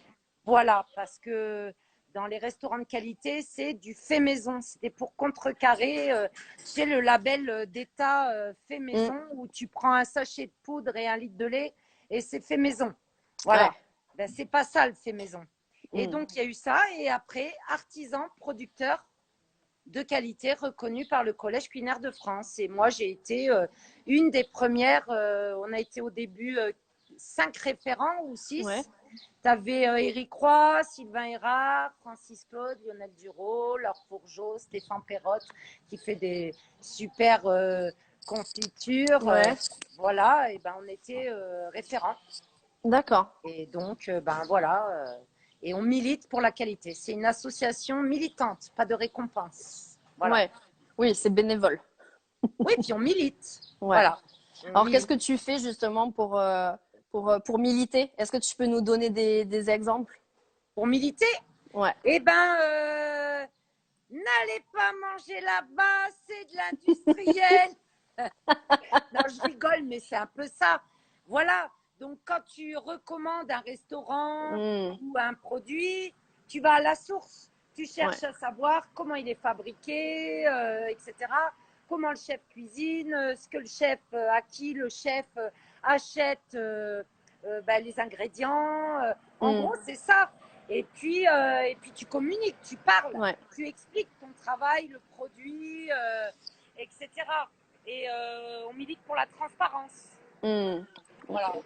Voilà, parce que dans les restaurants de qualité, c'est du fait maison. C'était pour contrecarrer, tu sais, le label d'État fait maison où tu prends un sachet de poudre et un litre de lait et c'est fait maison. Voilà. Ouais. Ben, c'est pas ça le fait maison. Et Mm. donc, il y a eu ça. Et après, artisan, producteur de qualité reconnu par le Collège culinaire de France. Et moi, j'ai été une des premières. On a été au début 5 référents ou Ouais. 6. Tu avais Éric Roy, Sylvain Hérard, Francis Claude, Lionel Duro, Laure Fourgeot, Stéphane Perrotte, qui fait des super confitures. Ouais. Voilà, et ben on était référents. D'accord. Et donc, ben voilà. Et on milite pour la qualité. C'est une association militante, pas de récompense. Voilà. Ouais. Oui, c'est bénévole. Oui, puis on milite. Ouais. Voilà. On Alors, qu'est-ce milite. que tu fais justement pour militer? Est-ce que tu peux nous donner des exemples? Pour militer, Ouais. eh ben, n'allez pas manger là-bas, c'est de l'industriel. Non, je rigole, mais c'est un peu ça. Voilà. Donc, quand tu recommandes un restaurant Mm. ou un produit, tu vas à la source. Tu Ouais. cherches à savoir comment il est fabriqué, etc. Comment le chef cuisine, ce que le chef, à qui le chef achète ben, les ingrédients. En Mm. gros, c'est ça. Et puis tu communiques, tu parles, Ouais. tu expliques ton travail, le produit, etc. Et on milite pour la transparence. Mm. Voilà. Ok.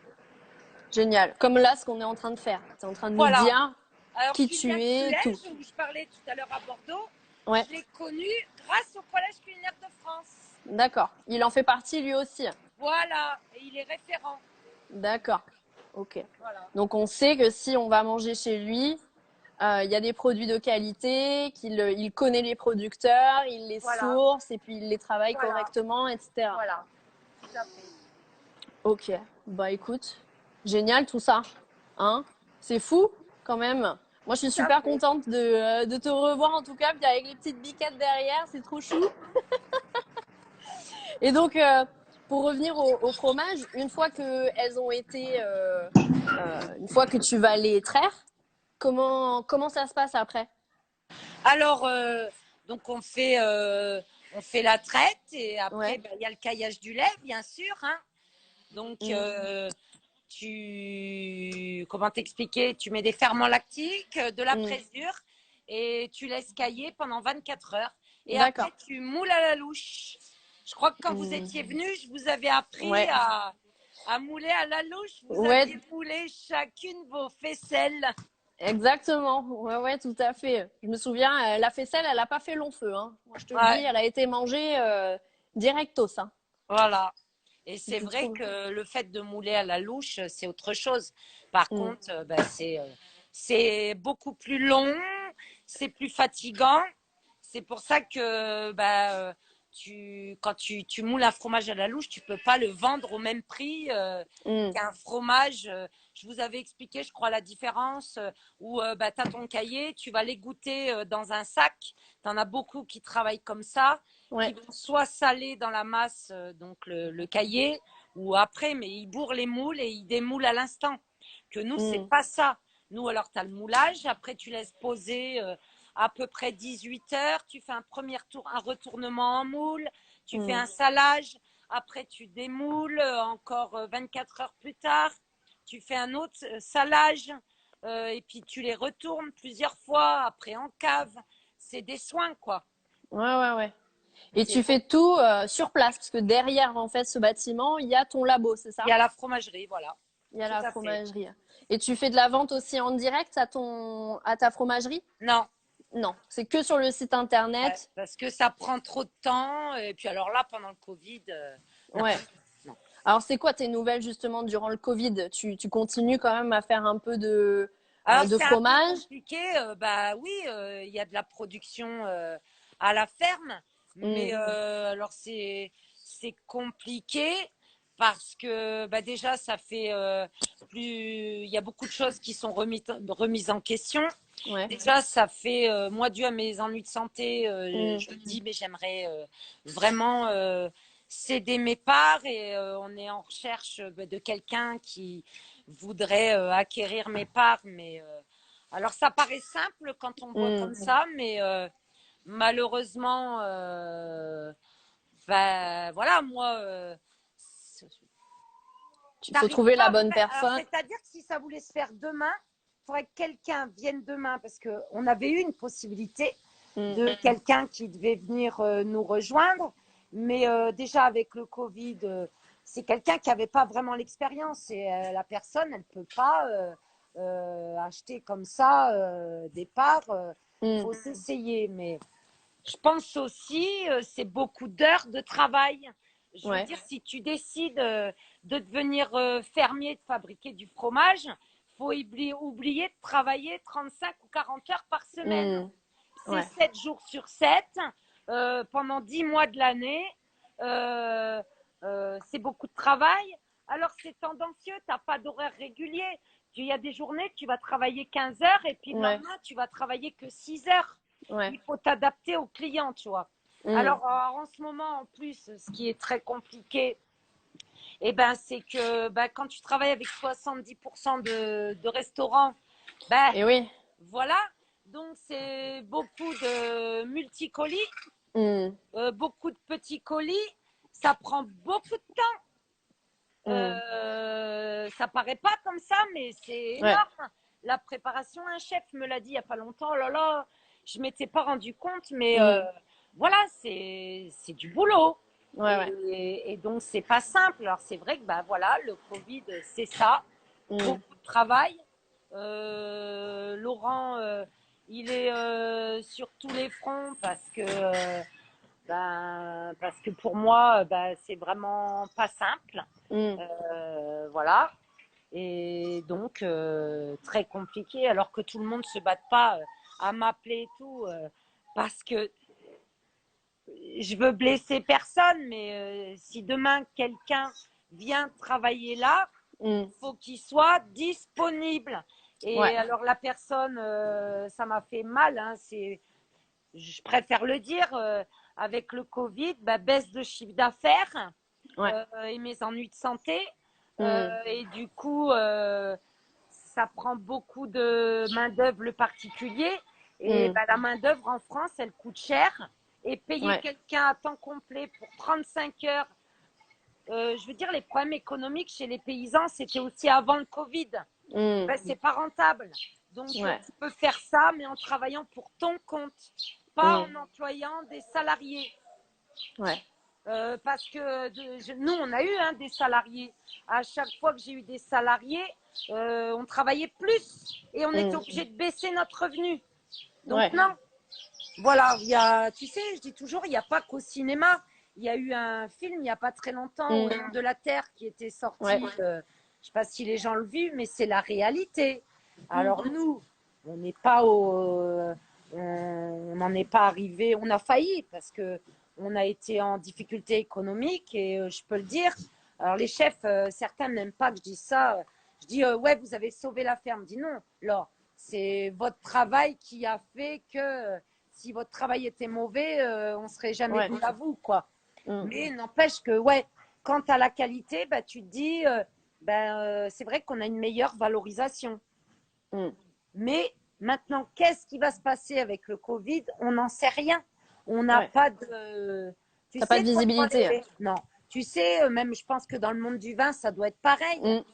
Génial. Comme là, ce qu'on est en train de faire. Tu es en train de nous Voilà. dire Alors, qui tu Kylian es, tout. Tulège, où je parlais tout à l'heure à Bordeaux, Ouais. je l'ai connu grâce au Collège culinaire de France. D'accord. Il en fait partie lui aussi. Voilà. Et il est référent. D'accord. Ok. Voilà. Donc, on sait que si on va manger chez lui, il y a des produits de qualité, il connaît les producteurs, il les Voilà. source et puis il les travaille Voilà. correctement, etc. Voilà. Tout à fait. Ok. Bah écoute, génial tout ça. Hein? C'est fou quand même. Moi, je suis Tout à super fait. contente de te revoir en tout cas, puis avec les petites biquettes derrière, c'est trop chou. Et donc, pour revenir au fromage, une fois que elles ont été, une fois que tu vas les traire, comment ça se passe après? Alors, donc on fait la traite et après, Ouais. ben, il y a le caillage du lait, bien sûr. Hein. Donc, Mm. comment t'expliquer? Tu mets des ferments lactiques, de la Mm. présure et tu laisses cailler pendant 24 heures. Et D'accord. après, tu moules à la louche. Je crois que quand vous Mm. étiez venus, je vous avais appris Ouais. à mouler à la louche. Vous Ouais, aviez moulé chacune vos faisselles. exactement. Ouais, ouais, tout à fait. Je me souviens, la faisselle, elle a pas fait long feu, hein. Moi, je te le dis, Ouais, elle a été mangée directos, hein. voilà. Et c'est C'était vrai trop. que le fait de mouler à la louche, c'est autre chose. Par Mm. contre, c'est beaucoup plus long, c'est plus fatigant. C'est pour ça que quand tu moules un fromage à la louche, tu peux pas le vendre au même prix Mm. qu'un fromage. Je vous avais expliqué, je crois, la différence où tu as ton cahier, tu vas l'égoutter dans un sac. Tu en as beaucoup qui travaillent comme ça, qui Ouais. vont soit saler dans la masse, donc le cahier, ou après, mais ils bourrent les moules et ils démoulent à l'instant. Que nous, c'est Mm. pas ça. Nous, alors, tu as le moulage, après, tu laisses poser à peu près 18 heures, tu fais un premier tour, un retournement en moule, tu fais Mm. un salage, après, tu démoules encore 24 heures plus tard, tu fais un autre salage, et puis tu les retournes plusieurs fois, après en cave. C'est des soins, quoi. Ouais, ouais, ouais. Et C'est tu bon. fais tout sur place, parce que derrière, en fait, ce bâtiment, il y a ton labo, c'est Il ça? y a la fromagerie, voilà. Il y a Tout la à fait. fromagerie. Et tu fais de la vente aussi en direct à ta fromagerie? Non, Non, c'est que sur le site ouais, internet. parce que ça prend trop de temps. Et puis alors là, pendant le Covid, non, Ouais. non. Alors, c'est quoi tes nouvelles justement durant le Covid? Tu continues quand même à faire un peu Alors de c'est un peu fromage? compliqué. Bah oui, il y a de la production à la ferme, mais Mm. alors c'est compliqué parce que bah déjà ça fait il y a beaucoup de choses qui sont remises en question. Ouais. Déjà ça fait moi dû à mes ennuis de santé, Mm. je me dis mais j'aimerais vraiment céder mes parts et on est en recherche de quelqu'un qui voudrais acquérir mes parts, mais alors ça paraît simple quand on voit Mm. comme ça, mais malheureusement, ben voilà, moi, Il faut trouver la bonne personne. C'est-à-dire que si ça voulait se faire demain, il faudrait que quelqu'un vienne demain parce qu'on avait eu une possibilité de quelqu'un qui devait venir nous rejoindre. Mais déjà avec le Covid, c'est quelqu'un qui n'avait pas vraiment l'expérience et la personne, elle ne peut pas acheter comme ça des parts. Il faut s'essayer. Mais je pense aussi, c'est beaucoup d'heures de travail. Je veux dire, si tu décides de devenir fermier, de fabriquer du fromage, il faut oublier de travailler 35 ou 40 heures par semaine. C'est 7 jours sur 7, pendant 10 mois de l'année. C'est beaucoup de travail. Alors, c'est tendancieux, tu n'as pas d'horaire régulier. Il y a des journées, tu vas travailler 15 heures et puis maintenant, tu vas travailler que 6 heures. Il faut t'adapter aux clients, tu vois. Alors, en ce moment, en plus, ce qui est très compliqué, c'est que quand tu travailles avec 70% de restaurants, voilà. Donc, c'est beaucoup de multicolis, beaucoup de petits colis. Ça prend beaucoup de temps. Ça paraît pas comme ça, mais c'est énorme. La préparation, un chef me l'a dit il n'y a pas longtemps. Oh là là, je ne m'étais pas rendu compte, mais voilà, c'est du boulot. Et donc, c'est pas simple. Alors, c'est vrai que voilà, le Covid, c'est ça. Beaucoup de travail. Laurent, il est sur tous les fronts parce que pour moi, c'est vraiment pas simple. Voilà. Et donc, très compliqué, alors que tout le monde ne se batte pas à m'appeler et tout, parce que je veux blesser personne, mais si demain quelqu'un vient travailler là, il faut qu'il soit disponible. Et alors la personne, ça m'a fait mal, hein, je préfère le dire, avec le Covid, baisse de chiffre d'affaires et mes ennuis de santé. Et du coup, ça prend beaucoup de main-d'œuvre, le particulier. Et la main-d'œuvre en France, elle coûte cher. Et payer quelqu'un à temps complet pour 35 heures, je veux dire, les problèmes économiques chez les paysans, c'était aussi avant le Covid. C'est pas rentable. Donc, tu peux faire ça, mais en travaillant pour ton compte, pas en employant des salariés. Parce que nous, on a eu des salariés. À chaque fois que j'ai eu des salariés, on travaillait plus et on était obligé de baisser notre revenu. Donc, non. Voilà, tu sais, je dis toujours, il n'y a pas qu'au cinéma. Il y a eu un film il n'y a pas très longtemps, Au nom de la Terre, qui était sorti. Je ne sais pas si les gens l'ont vu, mais c'est la réalité. Alors nous, on n'est pas on n'en est pas arrivé, on a failli parce que on a été en difficulté économique et je peux le dire. Alors les chefs, certains n'aiment pas que je dise ça. Je dis ouais, vous avez sauvé la ferme. Je dis non, Laure, c'est votre travail qui a fait que si votre travail était mauvais, on serait jamais venu à vous, quoi. Mais n'empêche que quant à la qualité, tu te dis c'est vrai qu'on a une meilleure valorisation. Mais maintenant, qu'est-ce qui va se passer avec le Covid? On n'en sait rien. On n'a pas de... Tu sais, pas de visibilité. Non. Tu sais, même je pense que dans le monde du vin, ça doit être pareil.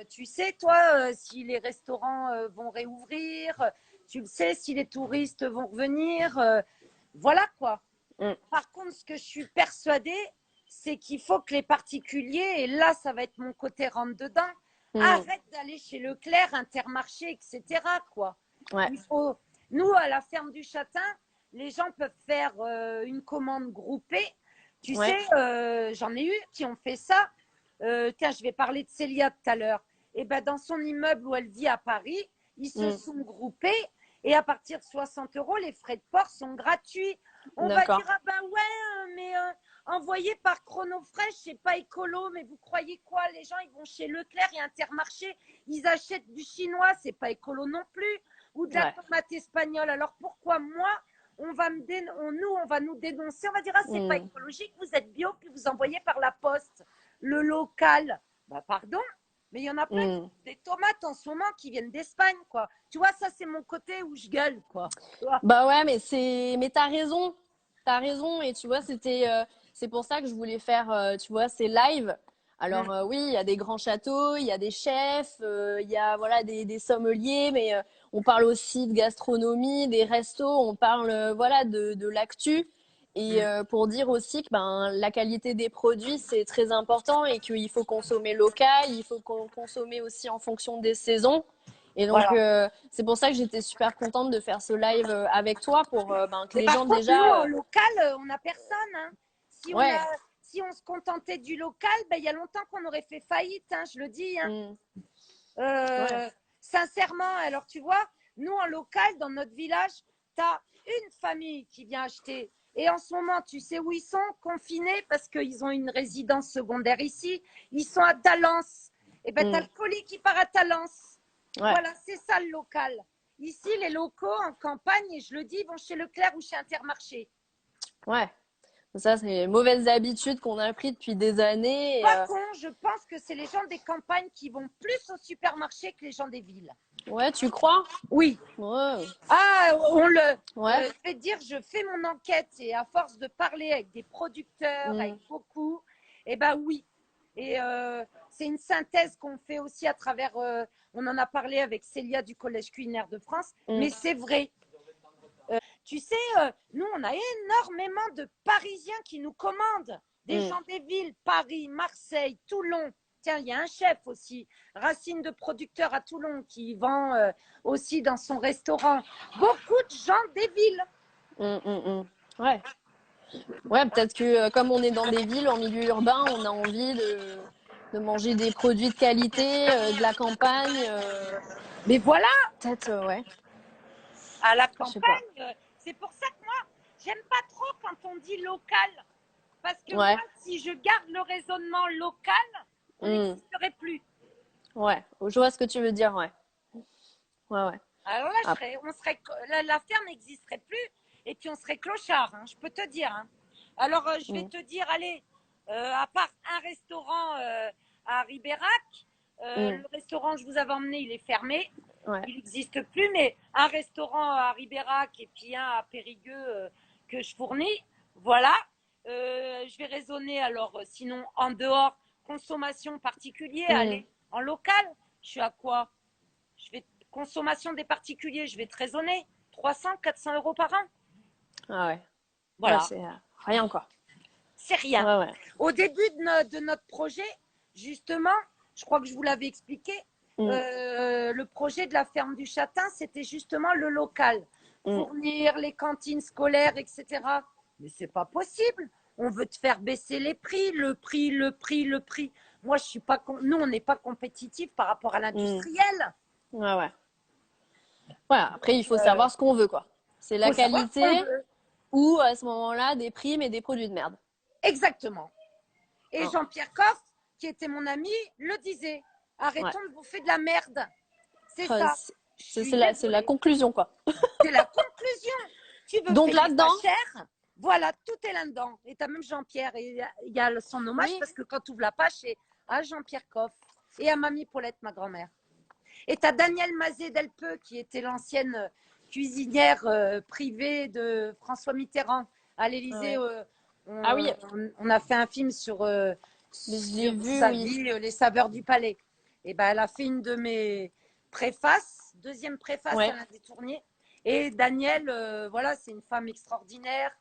Tu sais, toi, si les restaurants vont réouvrir, tu le sais, si les touristes vont revenir. Voilà quoi. Par contre, ce que je suis persuadée, c'est qu'il faut que les particuliers, et là, ça va être mon côté rentre-dedans, arrêtent d'aller chez Leclerc, Intermarché, etc. quoi. Il faut... Nous, à la ferme du Châtain, les gens peuvent faire une commande groupée. Tu sais, j'en ai eu qui ont fait ça. Tiens, je vais parler de Célia tout à l'heure. Et dans son immeuble où elle vit à Paris, ils se sont groupés et à partir de 60 €, les frais de port sont gratuits. On va dire, mais envoyé par Chronofresh, c'est pas écolo, mais vous croyez quoi? Les gens, ils vont chez Leclerc et Intermarché, ils achètent du chinois, c'est pas écolo non plus, ou de la tomate espagnole. Alors pourquoi moi, on va nous dénoncer, on va dire, c'est pas écologique, vous êtes bio, puis vous envoyez par la poste le local. Pardon, mais il y en a plein des tomates en ce moment qui viennent d'Espagne, quoi. Tu vois, ça, c'est mon côté où je gueule, quoi. Mais t'as raison. T'as raison. Et tu vois, c'est pour ça que je voulais faire, tu vois, ces lives Alors oui, il y a des grands châteaux, il y a des chefs, il y a voilà des sommeliers, mais on parle aussi de gastronomie, des restos, on parle voilà de l'actu. Et pour dire aussi que ben la qualité des produits c'est très important et qu'il faut consommer local, il faut consommer aussi en fonction des saisons. Et donc Voilà. c'est pour ça que j'étais super contente de faire ce live avec toi pour ben, que Mais les par gens contre, nous, en déjà local, on n'a personne. Hein. Si on ouais. a, si on se contentait du local, ben, il y a longtemps qu'on aurait fait faillite, hein, je le dis. Hein. Mm, ouais. Sincèrement, alors tu vois, nous en local, dans notre village, tu as une famille qui vient acheter. Et en ce moment, tu sais où ils sont confinés parce qu'ils ont une résidence secondaire ici. Ils sont à Talence. Et ben, tu as Mm, le colis qui part à Talence. ouais. Voilà, c'est ça le local. Ici, les locaux en campagne, et je le dis, vont chez Leclerc ou chez Intermarché. Ouais. Ça, c'est les mauvaises habitudes qu'on a prises depuis des années. Pas con, je pense que c'est les gens des campagnes qui vont plus au supermarché que les gens des villes. Ouais, tu crois? Oui. Ouais. Ah, Ouais. je vais te dire, je fais mon enquête et à force de parler avec des producteurs, avec Mm, beaucoup, eh ben oui. Et c'est une synthèse qu'on fait aussi à travers, on en a parlé avec Célia du Collège culinaire de France, mm, mais c'est vrai. Tu sais, nous, on a énormément de Parisiens qui nous commandent, des mm. gens des villes, Paris, Marseille, Toulon. Tiens, il y a un chef aussi, Racine de producteur à Toulon, qui vend aussi dans son restaurant. Beaucoup de gens des villes. Mm, mm, mm. Ouais. Ouais, peut-être que comme on est dans des villes, en milieu urbain, on a envie de manger des produits de qualité, de la campagne. Mais voilà, Peut-être, ouais. à la Je sais pas. campagne, c'est pour ça que moi, j'aime pas trop quand on dit local. Parce que moi, Ouais. si je garde le raisonnement local, on Mm, n'existerait plus. ouais. Je vois ce que tu veux dire, ouais. Ouais, ouais. Alors là, Ah, la ferme n'existerait plus et puis on serait clochard, hein, je peux te dire. Hein. Alors je vais mm, te dire, allez, à part un restaurant à Ribérac, mm, le restaurant que je vous avais emmené, il est fermé, ouais. il n'existe plus, mais un restaurant à Ribérac et puis un à Périgueux que je fournis, voilà. Je vais raisonner alors, sinon en dehors, consommation particulière, Mm. allez, en local, je suis à quoi? Je vais consommation des particuliers, je vais te raisonner, 300, 400 euros par an. Ah ouais. Ouais, Voilà, c'est rien, quoi. c'est rien. Ouais, ouais. Au début de notre projet, justement, je crois que je vous l'avais expliqué, Mm, le projet de la ferme du Châtain, c'était justement le local, mm, fournir les cantines scolaires, etc. Mais c'est pas possible. On veut te faire baisser les prix, le prix, le prix, le prix. Moi, je suis pas. Nous, on n'est pas compétitif par rapport à mm. l'industriel. Ouais, ouais. Ouais, après, il faut Il savoir ce qu'on veut, quoi. C'est la faut savoir ce qu'on qualité veut. ou, à ce moment-là, des primes et des produits de merde. Exactement. Et Hein. Jean-Pierre Coff, qui était mon ami, le disait. Ouais. Arrêtons de bouffer de la merde. C'est Enfin, ça. Je suis c'est la désolée. conclusion, quoi. C'est la conclusion. Tu veux Donc payer pas là-dedans, cher. Voilà, tout est là-dedans. Et tu as même Jean-Pierre. Et il y a son hommage oui. parce que quand tu ouvres la page, c'est à Jean-Pierre Coff et à Mamie Paulette, ma grand-mère. Et tu as Danielle Mazet-Delpeux, qui était l'ancienne cuisinière privée de François Mitterrand à l'Élysée. Ouais. Ah oui, On a fait un film sur, mais je l'ai sur vu, sa oui. vie, les saveurs du palais. Et ben, elle a fait une de mes préfaces, deuxième préface à Ouais. l'un des tourniers. Et Danielle, voilà, c'est une femme extraordinaire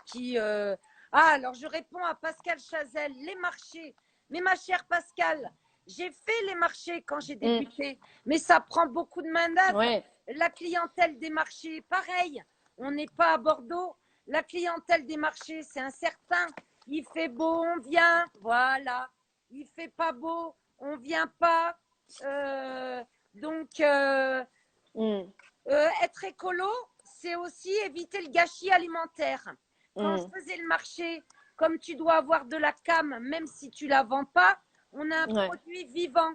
qui. Ah, alors je réponds à Pascal Chazelle, les marchés. Mais ma chère Pascal, j'ai fait les marchés quand j'ai Mm. débuté, mais ça prend beaucoup de main-d'œuvre. Ouais. La clientèle des marchés, pareil. On n'est pas à Bordeaux. La clientèle des marchés, c'est incertain. Il fait beau, on vient. Voilà. Il fait pas beau, on vient pas. Donc, Mm. être écolo, c'est aussi éviter le gâchis alimentaire. Quand je Mm. faisais le marché, comme tu dois avoir de la cam, même si tu la vends pas, on a un Ouais. produit vivant.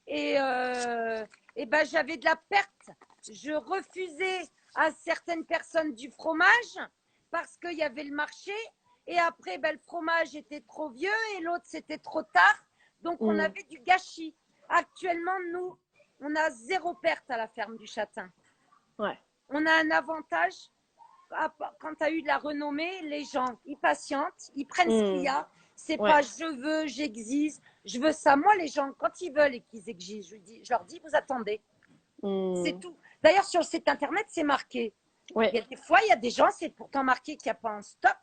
Et ben, j'avais de la perte. Je refusais à certaines personnes du fromage parce qu'il y avait le marché. Et après, ben, le fromage était trop vieux et l'autre, c'était trop tard. Donc, on Mm. avait du gâchis. Actuellement, nous, on a zéro perte à la ferme du Châtain. Ouais. On a un avantage. Quand tu as eu de la renommée, les gens, ils patientent, ils prennent ce qu'il y Mm. a. C'est Ouais. pas je veux, j'exige, je veux ça. Moi, les gens, quand ils veulent et qu'ils exigent, je leur dis, vous attendez. C'est tout. D'ailleurs, sur le site internet, c'est marqué. Ouais. Il y a des fois, il y a des gens, c'est pourtant marqué qu'il n'y a pas en stock.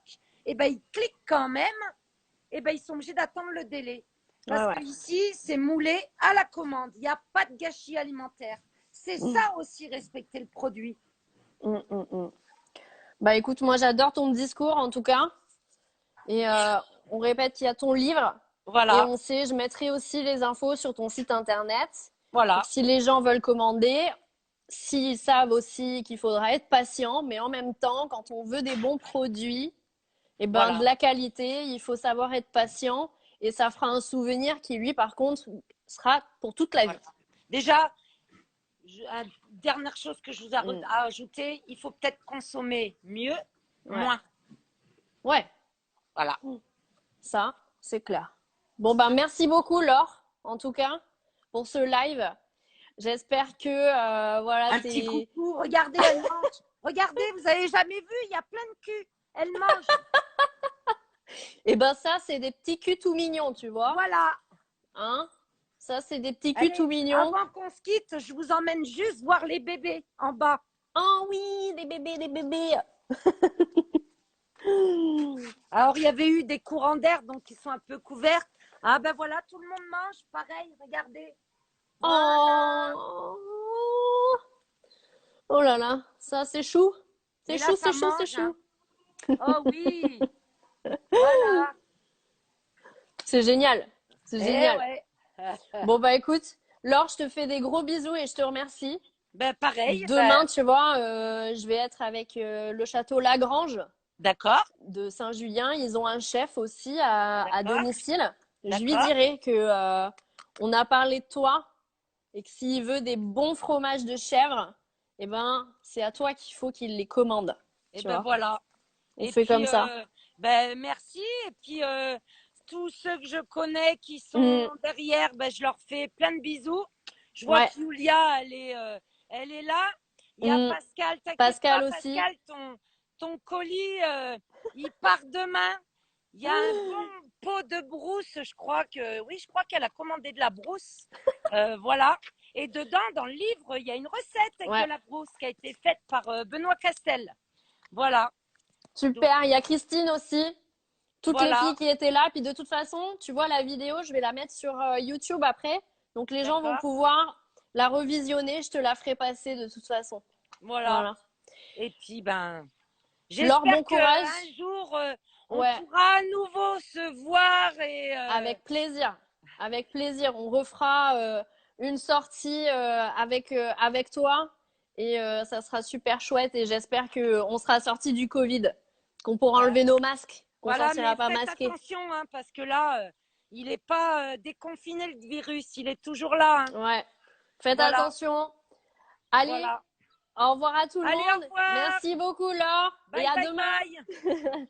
Et ben, ils cliquent quand même. Et ben, ils sont obligés d'attendre le délai. Parce Ouais, que ici, c'est moulé à la commande. Il n'y a pas de gâchis alimentaire. C'est ça aussi, respecter le produit. Bah écoute, moi j'adore ton discours en tout cas. Et on répète qu'il y a ton livre. Et Voilà, on sait, je mettrai aussi les infos sur ton site internet. voilà. Donc, si les gens veulent commander, s'ils savent aussi qu'il faudra être patient, mais en même temps, quand on veut des bons produits, et ben Voilà. de la qualité, il faut savoir être patient et ça fera un souvenir qui lui par contre sera pour toute la vie. Voilà. Déjà, dernière chose que je vous ai à ajouter, il faut peut-être consommer mieux, Ouais. moins. Ouais, Voilà. ça, c'est clair. Bon ben merci beaucoup Laure, en tout cas, pour ce live. J'espère que voilà, Un petit coucou, regardez, elle mange. Regardez, vous avez jamais vu, il y a plein de cul. Elle mange. Et ben ça, c'est des petits culs tout mignons, tu vois. Voilà. Hein? Ça, c'est des petits culs Allez, tout mignons. avant qu'on se quitte, je vous emmène juste voir les bébés en bas. Oh oui, des bébés, des bébés. Alors, il y avait eu des courants d'air, donc ils sont un peu couverts. Ah ben voilà, tout le monde mange, pareil, regardez. Voilà. Oh. Oh là là, ça c'est chou. C'est Et là, chou, ça c'est chou, c'est mange. chou. Oh oui. Voilà. C'est génial. C'est Eh génial. ouais. Bon bah écoute, Laure, je te fais des gros bisous et je te remercie. Ben pareil. Demain, tu vois, je vais être avec le château Lagrange D'accord. de Saint-Julien. Ils ont un chef aussi à D'accord. domicile. Je lui D'accord. dirai que on a parlé de toi et que s'il veut des bons fromages de chèvre, eh ben c'est à toi qu'il faut qu'il les commande. Et Tu ben vois, voilà. on Et fait puis, comme ça. ben merci. Et puis, tous ceux que je connais qui sont Mm. derrière, ben, je leur fais plein de bisous. Je vois Ouais. que Julia, elle est là. Il y a Mm. Pascal, t'inquiète Pascal pas, aussi. Pascal, ton colis, il part demain. Il y a un bon pot de brousse, je crois qu'elle a commandé de la brousse. Voilà. Et dedans, dans le livre, il y a une recette avec Ouais. de la brousse qui a été faite par Benoît Castel. Voilà. Super. Il y a Christine aussi. Toutes les Voilà. filles qui étaient là. Puis de toute façon, tu vois, la vidéo, je vais la mettre sur YouTube après. Donc les gens vont D'accord. pouvoir la revisionner. Je te la ferai passer de toute façon. Voilà. Voilà. Et puis, ben, Laure, bon j'espère courage. qu'un jour, on Ouais. pourra à nouveau se voir et. Avec plaisir. Avec plaisir. On refera une sortie avec toi. Et ça sera super chouette. Et j'espère qu'on sera sorti du Covid. Qu'on pourra Ouais. enlever nos masques. Qu'on Voilà, sortira mais pas faites masqué. attention, hein, parce que là, il n'est pas déconfiné le virus, il est toujours là. Hein. Ouais. Faites Voilà. attention. Allez, Voilà. au revoir à tout le Allez, au monde. revoir. Merci beaucoup, Laure. Bye, Et à bye, demain. bye.